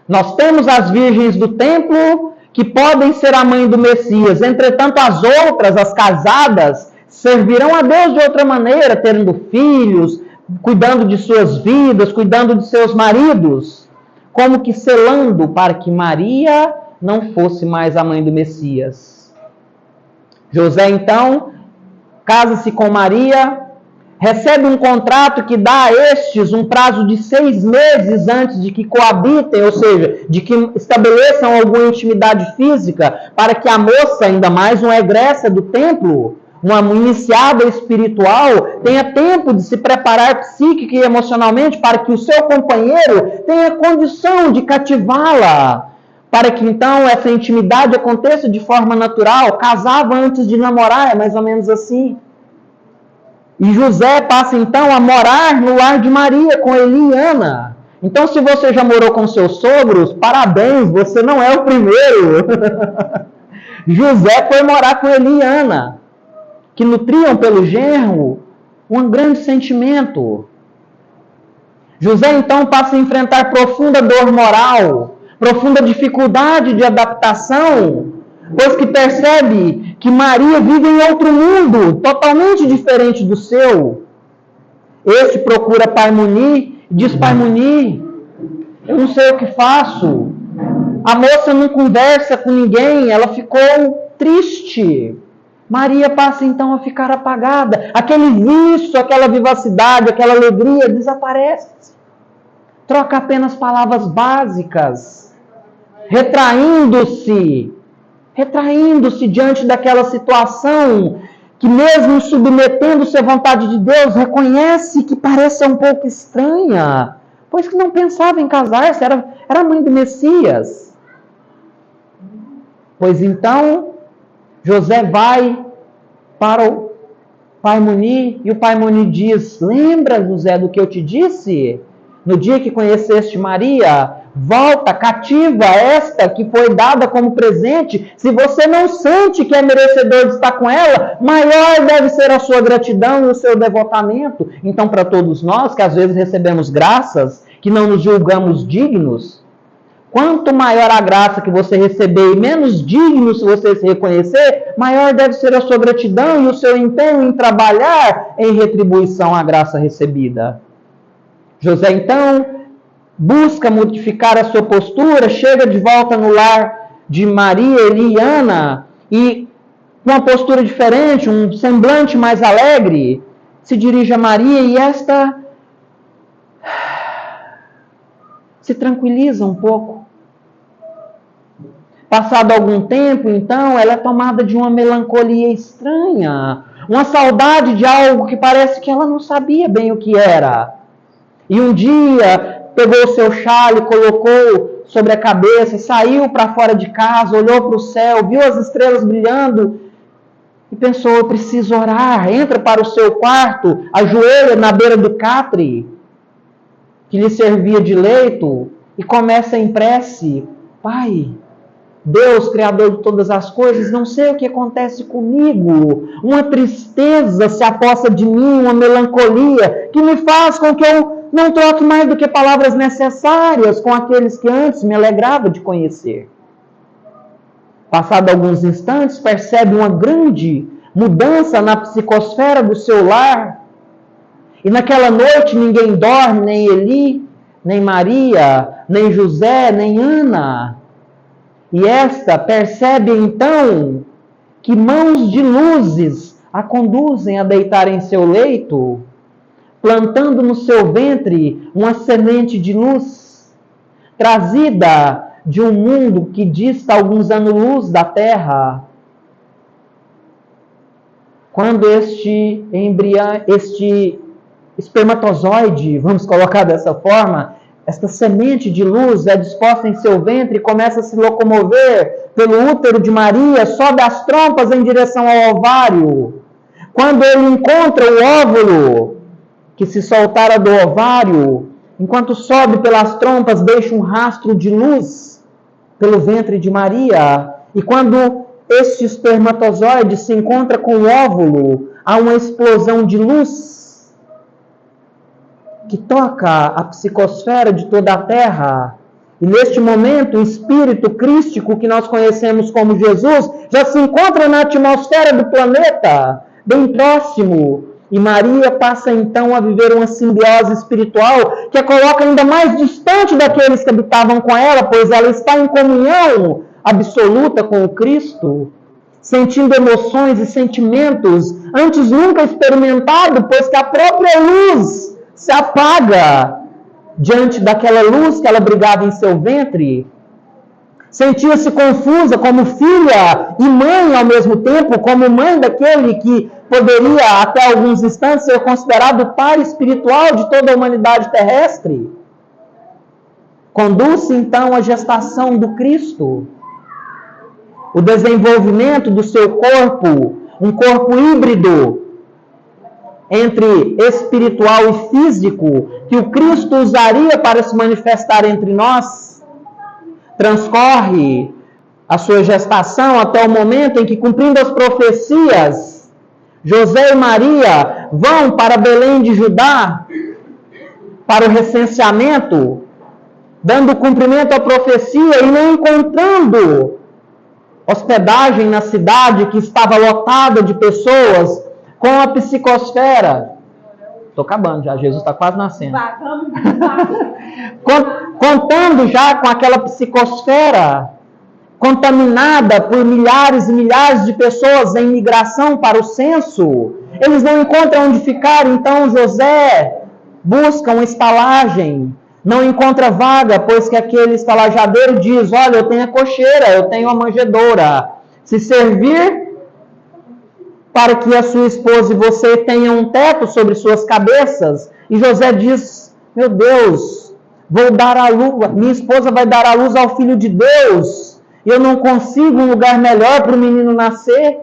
nós temos as virgens do templo que podem ser a mãe do Messias, entretanto as outras, as casadas, servirão a Deus de outra maneira, tendo filhos, cuidando de suas vidas, cuidando de seus maridos, como que selando para que Maria não fosse mais a mãe do Messias. José, então, casa-se com Maria, recebe um contrato que dá a estes um prazo de 6 meses antes de que coabitem, ou seja, de que estabeleçam alguma intimidade física, para que a moça, ainda mais uma egressa do templo, uma iniciada espiritual, tenha tempo de se preparar psíquica e emocionalmente para que o seu companheiro tenha condição de cativá-la, para que então essa intimidade aconteça de forma natural. Casava antes de namorar, é mais ou menos assim. E José passa então a morar no lar de Maria com Eli e Ana. Então, se você já morou com seus sogros, parabéns, você não é o primeiro. José foi morar com Eli e Ana, que nutriam pelo genro um grande sentimento. José então passa a enfrentar profunda dor moral, profunda dificuldade de adaptação, pois que percebe que Maria vive em outro mundo, totalmente diferente do seu. Este procura Pai Muni e diz: Pai Muni, eu não sei o que faço. A moça não conversa com ninguém, ela ficou triste. Maria passa então a ficar apagada. Aquele vício, aquela vivacidade, aquela alegria desaparece. Troca apenas palavras básicas, retraindo-se diante daquela situação que, mesmo submetendo-se à vontade de Deus, reconhece que parece um pouco estranha, pois que não pensava em casar-se, era a mãe do Messias. Pois então, José vai para o Pai Muni e o Pai Muni diz: lembra, José, do que eu te disse? No dia que conheceste Maria, Volta, cativa esta que foi dada como presente. Se você não sente que é merecedor de estar com ela, maior deve ser a sua gratidão e o seu devotamento. Então, para todos nós que às vezes recebemos graças, que não nos julgamos dignos, quanto maior a graça que você receber e menos digno se você se reconhecer, maior deve ser a sua gratidão e o seu empenho em trabalhar em retribuição à graça recebida. José, então, busca modificar a sua postura, chega de volta no lar de Maria, Eli e Ana, e com uma postura diferente, um semblante mais alegre, se dirige a Maria e esta se tranquiliza um pouco. Passado algum tempo, então, ela é tomada de uma melancolia estranha, uma saudade de algo que parece que ela não sabia bem o que era. E um dia pegou o seu chale, colocou sobre a cabeça, saiu para fora de casa, olhou para o céu, viu as estrelas brilhando e pensou: eu preciso orar. Entra para o seu quarto, ajoelha na beira do catre que lhe servia de leito e começa em prece: Pai, Deus, Criador de todas as coisas, não sei o que acontece comigo. Uma tristeza se apossa de mim, uma melancolia que me faz com que eu não troque mais do que palavras necessárias com aqueles que antes me alegrava de conhecer. Passado alguns instantes, percebe uma grande mudança na psicosfera do seu lar. E naquela noite ninguém dorme, nem Eli, nem Maria, nem José, nem Ana. E esta percebe então que mãos de luzes a conduzem a deitar em seu leito, plantando no seu ventre uma semente de luz, trazida de um mundo que dista alguns anos-luz da Terra. Quando este espermatozoide, vamos colocar dessa forma, esta semente de luz é disposta em seu ventre e começa a se locomover pelo útero de Maria, sobe as trompas em direção ao ovário. Quando ele encontra o óvulo que se soltara do ovário, enquanto sobe pelas trompas, deixa um rastro de luz pelo ventre de Maria. E quando este espermatozoide se encontra com o óvulo, há uma explosão de luz que toca a psicosfera de toda a Terra. E neste momento, o espírito crístico que nós conhecemos como Jesus já se encontra na atmosfera do planeta, bem próximo. E Maria passa então a viver uma simbiose espiritual que a coloca ainda mais distante daqueles que habitavam com ela, pois ela está em comunhão absoluta com o Cristo, sentindo emoções e sentimentos antes nunca experimentados, pois que a própria luz se apaga diante daquela luz que ela brigava em seu ventre. Sentia-se confusa como filha e mãe ao mesmo tempo, como mãe daquele que poderia até alguns instantes ser considerado o pai espiritual de toda a humanidade terrestre. Conduz-se então a gestação do Cristo, o desenvolvimento do seu corpo, um corpo híbrido entre espiritual e físico, que o Cristo usaria para se manifestar entre nós. Transcorre a sua gestação até o momento em que, cumprindo as profecias, José e Maria vão para Belém de Judá, para o recenseamento, dando cumprimento à profecia e não encontrando hospedagem na cidade que estava lotada de pessoas, com a psicosfera. Estou acabando já, Jesus está quase nascendo. Contando já com aquela psicosfera contaminada por milhares e milhares de pessoas em migração para o censo, eles não encontram onde ficar, então José busca uma estalagem, não encontra vaga, pois que aquele estalajadeiro diz: olha, eu tenho a cocheira, eu tenho a manjedoura, se servir para que a sua esposa e você tenham um teto sobre suas cabeças. E José diz: meu Deus, vou dar à luz, minha esposa vai dar à luz ao Filho de Deus, e eu não consigo um lugar melhor para o menino nascer.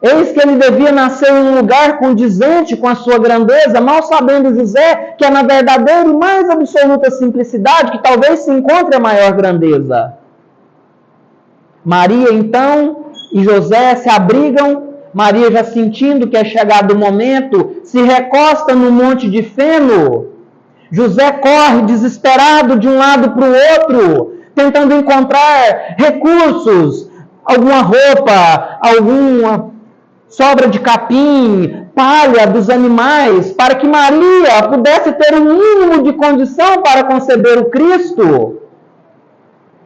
Eis que ele devia nascer em um lugar condizente com a sua grandeza, mal sabendo José que é na verdadeira e mais absoluta simplicidade que talvez se encontre a maior grandeza. Maria, então, e José se abrigam. Maria, já sentindo que é chegado o momento, se recosta no monte de feno. José corre desesperado de um lado para o outro, tentando encontrar recursos, alguma roupa, alguma sobra de capim, palha dos animais, para que Maria pudesse ter um mínimo de condição para conceber o Cristo.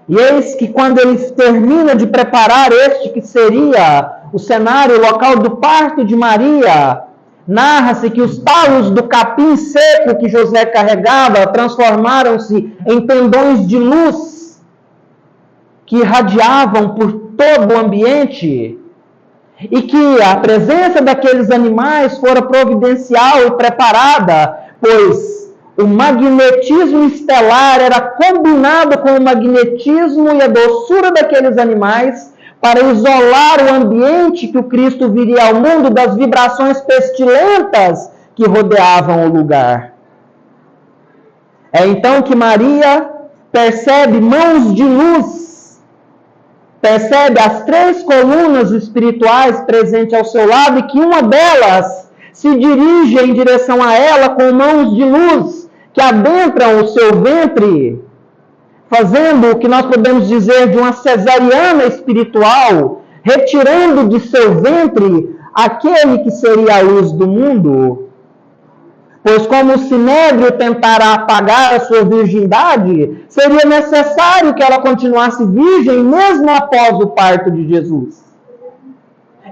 E eis que quando ele termina de preparar este que seria o cenário, o local do parto de Maria, narra-se que os talos do capim seco que José carregava transformaram-se em pendões de luz que irradiavam por todo o ambiente, e que a presença daqueles animais fora providencial e preparada, pois o magnetismo estelar era combinado com o magnetismo e a doçura daqueles animais para isolar o ambiente que o Cristo viria ao mundo das vibrações pestilentas que rodeavam o lugar. É então que Maria percebe mãos de luz, percebe as 3 colunas espirituais presentes ao seu lado e que uma delas se dirige em direção a ela com mãos de luz que adentram o seu ventre, fazendo o que nós podemos dizer de uma cesariana espiritual, retirando de seu ventre aquele que seria a luz do mundo. Pois como o sinédrio tentara apagar a sua virgindade, seria necessário que ela continuasse virgem mesmo após o parto de Jesus.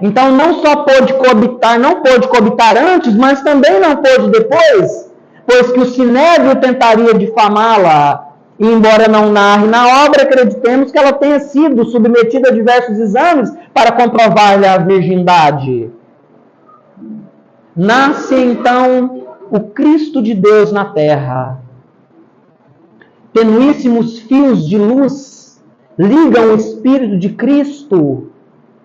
Então não só pôde coabitar, não pôde coabitar antes, mas também não pôde depois, pois que o sinédrio tentaria difamá-la. E embora não narre na obra, acreditemos que ela tenha sido submetida a diversos exames para comprovar-lhe a virgindade. Nasce então o Cristo de Deus na terra. Tenuíssimos fios de luz ligam o Espírito de Cristo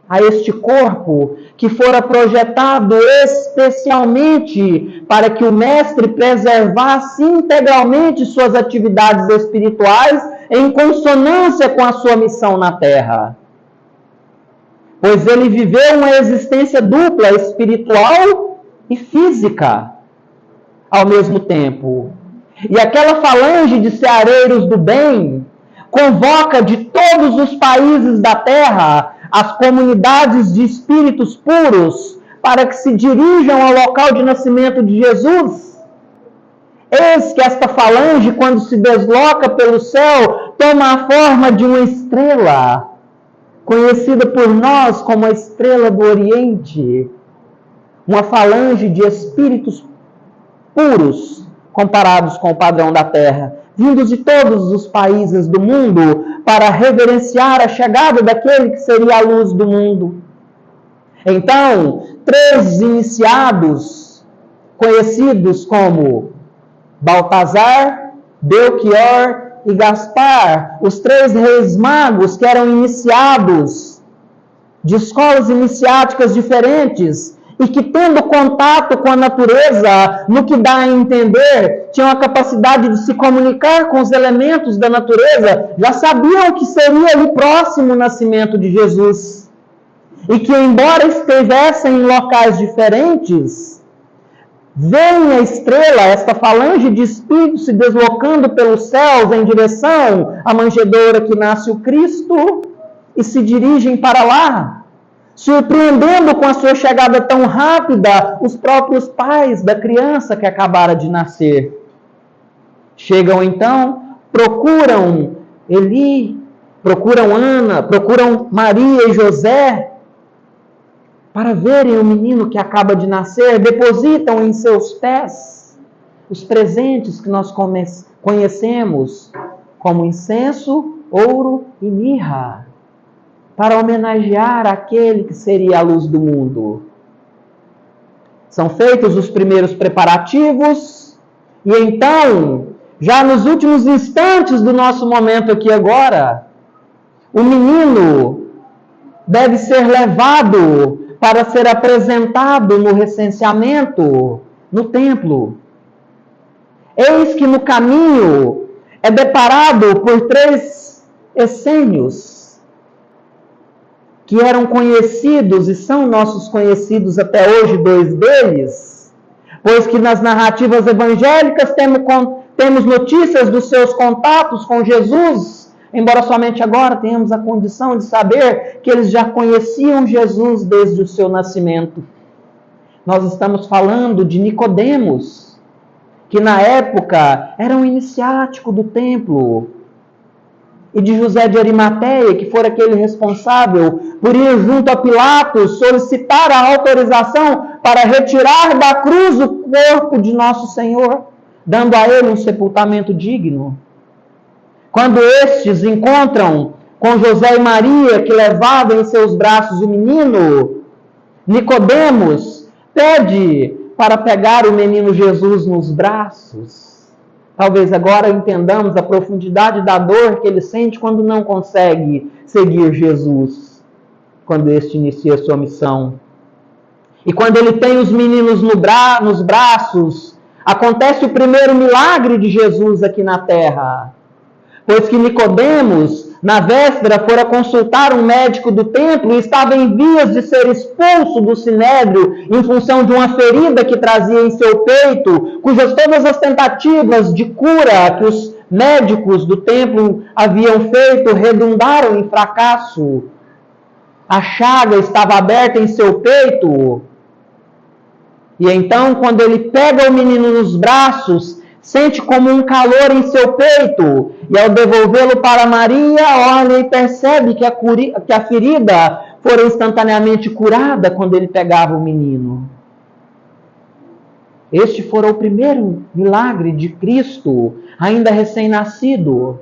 a este corpo que fora projetado especialmente para que o Mestre preservasse integralmente suas atividades espirituais em consonância com a sua missão na terra. Pois ele viveu uma existência dupla, espiritual e física, ao mesmo tempo. E aquela falange de ceareiros do bem convoca de todos os países da terra as comunidades de espíritos puros para que se dirijam ao local de nascimento de Jesus. Eis que esta falange, quando se desloca pelo céu, toma a forma de uma estrela, conhecida por nós como a estrela do Oriente. Uma falange de espíritos puros, comparados com o padrão da terra, vindos de todos os países do mundo para reverenciar a chegada daquele que seria a luz do mundo. Então, 3 iniciados, conhecidos como Baltazar, Belchior e Gaspar, os 3 reis magos que eram iniciados de escolas iniciáticas diferentes, e que, tendo contato com a natureza, no que dá a entender, tinham a capacidade de se comunicar com os elementos da natureza, já sabiam que seria ali próximo o nascimento de Jesus. E que, embora estivessem em locais diferentes, veem a estrela, esta falange de espíritos se deslocando pelos céus em direção à manjedoura que nasce o Cristo, e se dirigem para lá, surpreendendo com a sua chegada tão rápida os próprios pais da criança que acabara de nascer. Chegam então, procuram Eli, procuram Ana, procuram Maria e José, para verem o menino que acaba de nascer, depositam em seus pés os presentes que nós conhecemos como incenso, ouro e mirra, para homenagear aquele que seria a luz do mundo. São feitos os primeiros preparativos, e então, já nos últimos instantes do nosso momento aqui agora, o menino deve ser levado para ser apresentado no recenseamento no templo. Eis que no caminho é deparado por 3 essênios, que eram conhecidos e são nossos conhecidos até hoje, 2 deles, pois que nas narrativas evangélicas temos notícias dos seus contatos com Jesus, embora somente agora tenhamos a condição de saber que eles já conheciam Jesus desde o seu nascimento. Nós estamos falando de Nicodemos, que na época era um iniciático do templo, e de José de Arimateia, que fora aquele responsável por ir junto a Pilatos solicitar a autorização para retirar da cruz o corpo de nosso Senhor, dando a ele um sepultamento digno. Quando estes encontram com José e Maria, que levavam em seus braços o menino, Nicodemos pede para pegar o menino Jesus nos braços. Talvez agora entendamos a profundidade da dor que ele sente quando não consegue seguir Jesus, quando este inicia sua missão. E quando ele tem os meninos nos braços, acontece o primeiro milagre de Jesus aqui na terra. Pois que Nicodemos, na véspera, fora consultar um médico do templo e estava em vias de ser expulso do sinédrio em função de uma ferida que trazia em seu peito, cujas todas as tentativas de cura que os médicos do templo haviam feito redundaram em fracasso. A chaga estava aberta em seu peito. E então, quando ele pega o menino nos braços, sente como um calor em seu peito, e ao devolvê-lo para Maria, olha e percebe que a ferida fora instantaneamente curada quando ele pegava o menino. Este fora o primeiro milagre de Cristo, ainda recém-nascido.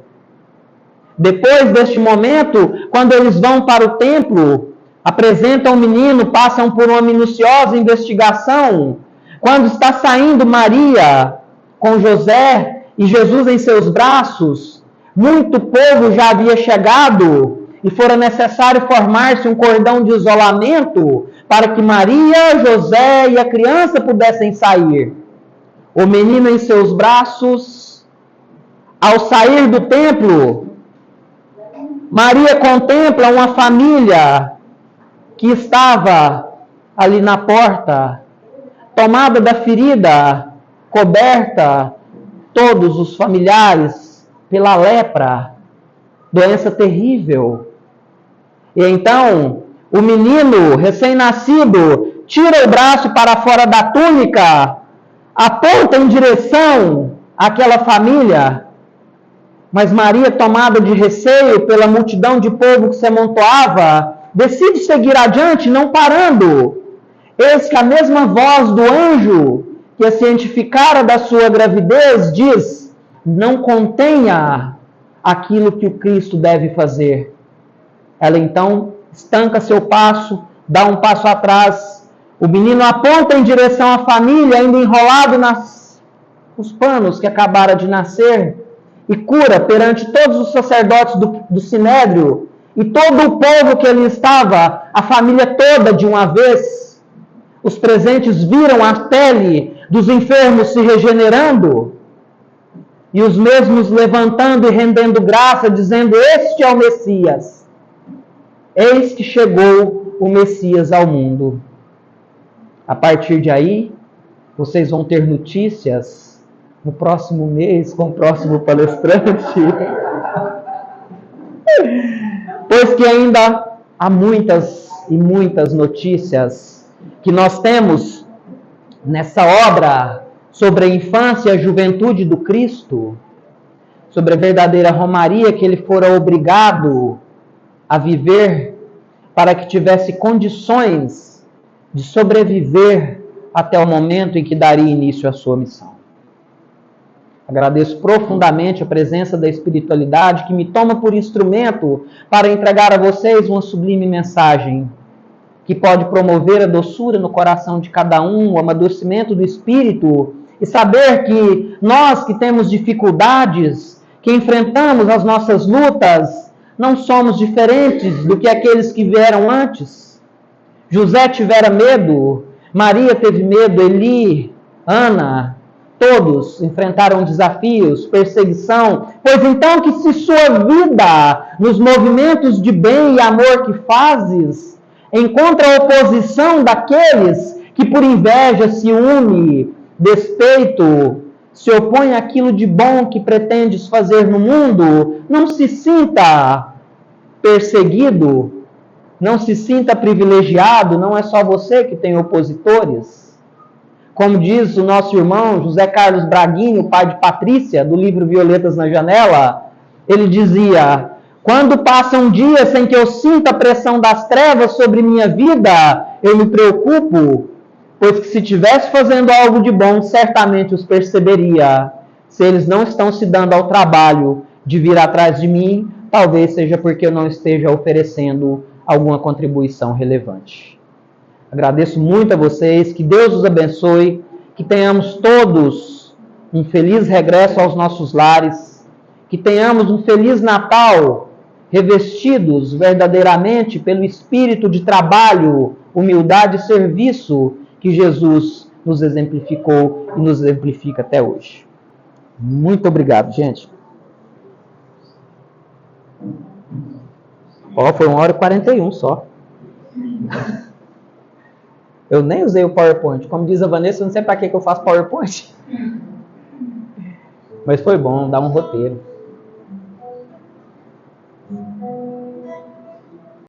Depois deste momento, quando eles vão para o templo, apresentam o menino, passam por uma minuciosa investigação. Quando está saindo Maria com José e Jesus em seus braços, muito povo já havia chegado e fora necessário formar-se um cordão de isolamento para que Maria, José e a criança pudessem sair. O menino em seus braços, ao sair do templo, Maria contempla uma família que estava ali na porta, tomada da ferida, coberta, todos os familiares, pela lepra, doença terrível. E então, o menino recém-nascido tira o braço para fora da túnica, aponta em direção àquela família, mas Maria, tomada de receio pela multidão de povo que se amontoava, decide seguir adiante, não parando. Eis que a mesma voz do anjo, que a cientificara da sua gravidez, diz: não contenha aquilo que o Cristo deve fazer. Ela então estanca seu passo, dá um passo atrás. O menino aponta em direção à família, ainda enrolado nos panos que acabara de nascer, e cura perante todos os sacerdotes do sinédrio e todo o povo que ali estava, a família toda de uma vez. Os presentes viram a pele dos enfermos se regenerando e os mesmos levantando e rendendo graça, dizendo: este é o Messias. Eis que chegou o Messias ao mundo. A partir de aí, vocês vão ter notícias no próximo mês com o próximo palestrante. Pois que ainda há muitas e muitas notícias que nós temos nessa obra sobre a infância e a juventude do Cristo, sobre a verdadeira romaria que ele fora obrigado a viver para que tivesse condições de sobreviver até o momento em que daria início à sua missão. Agradeço profundamente a presença da espiritualidade que me toma por instrumento para entregar a vocês uma sublime mensagem que pode promover a doçura no coração de cada um, o amadurecimento do espírito e saber que nós que temos dificuldades, que enfrentamos as nossas lutas, não somos diferentes do que aqueles que vieram antes. José tivera medo, Maria teve medo, Eli, Ana, todos enfrentaram desafios, perseguição. Pois então que se sua vida, nos movimentos de bem e amor que fazes, encontra a oposição daqueles que por inveja, ciúme, despeito, se opõem àquilo de bom que pretendes fazer no mundo, não se sinta perseguido, não se sinta privilegiado, não é só você que tem opositores. Como diz o nosso irmão José Carlos Braguinho, pai de Patrícia, do livro Violetas na Janela, ele dizia: quando passa um dia sem que eu sinta a pressão das trevas sobre minha vida, eu me preocupo, pois que se estivesse fazendo algo de bom, certamente os perceberia. Se eles não estão se dando ao trabalho de vir atrás de mim, talvez seja porque eu não esteja oferecendo alguma contribuição relevante. Agradeço muito a vocês, que Deus os abençoe, que tenhamos todos um feliz regresso aos nossos lares, que tenhamos um feliz Natal, revestidos verdadeiramente pelo espírito de trabalho, humildade e serviço que Jesus nos exemplificou e nos exemplifica até hoje. Muito obrigado, gente. Foi 1h41 só. Eu nem usei o PowerPoint. Como diz a Vanessa, eu não sei para que eu faço PowerPoint. Mas foi bom, dá um roteiro.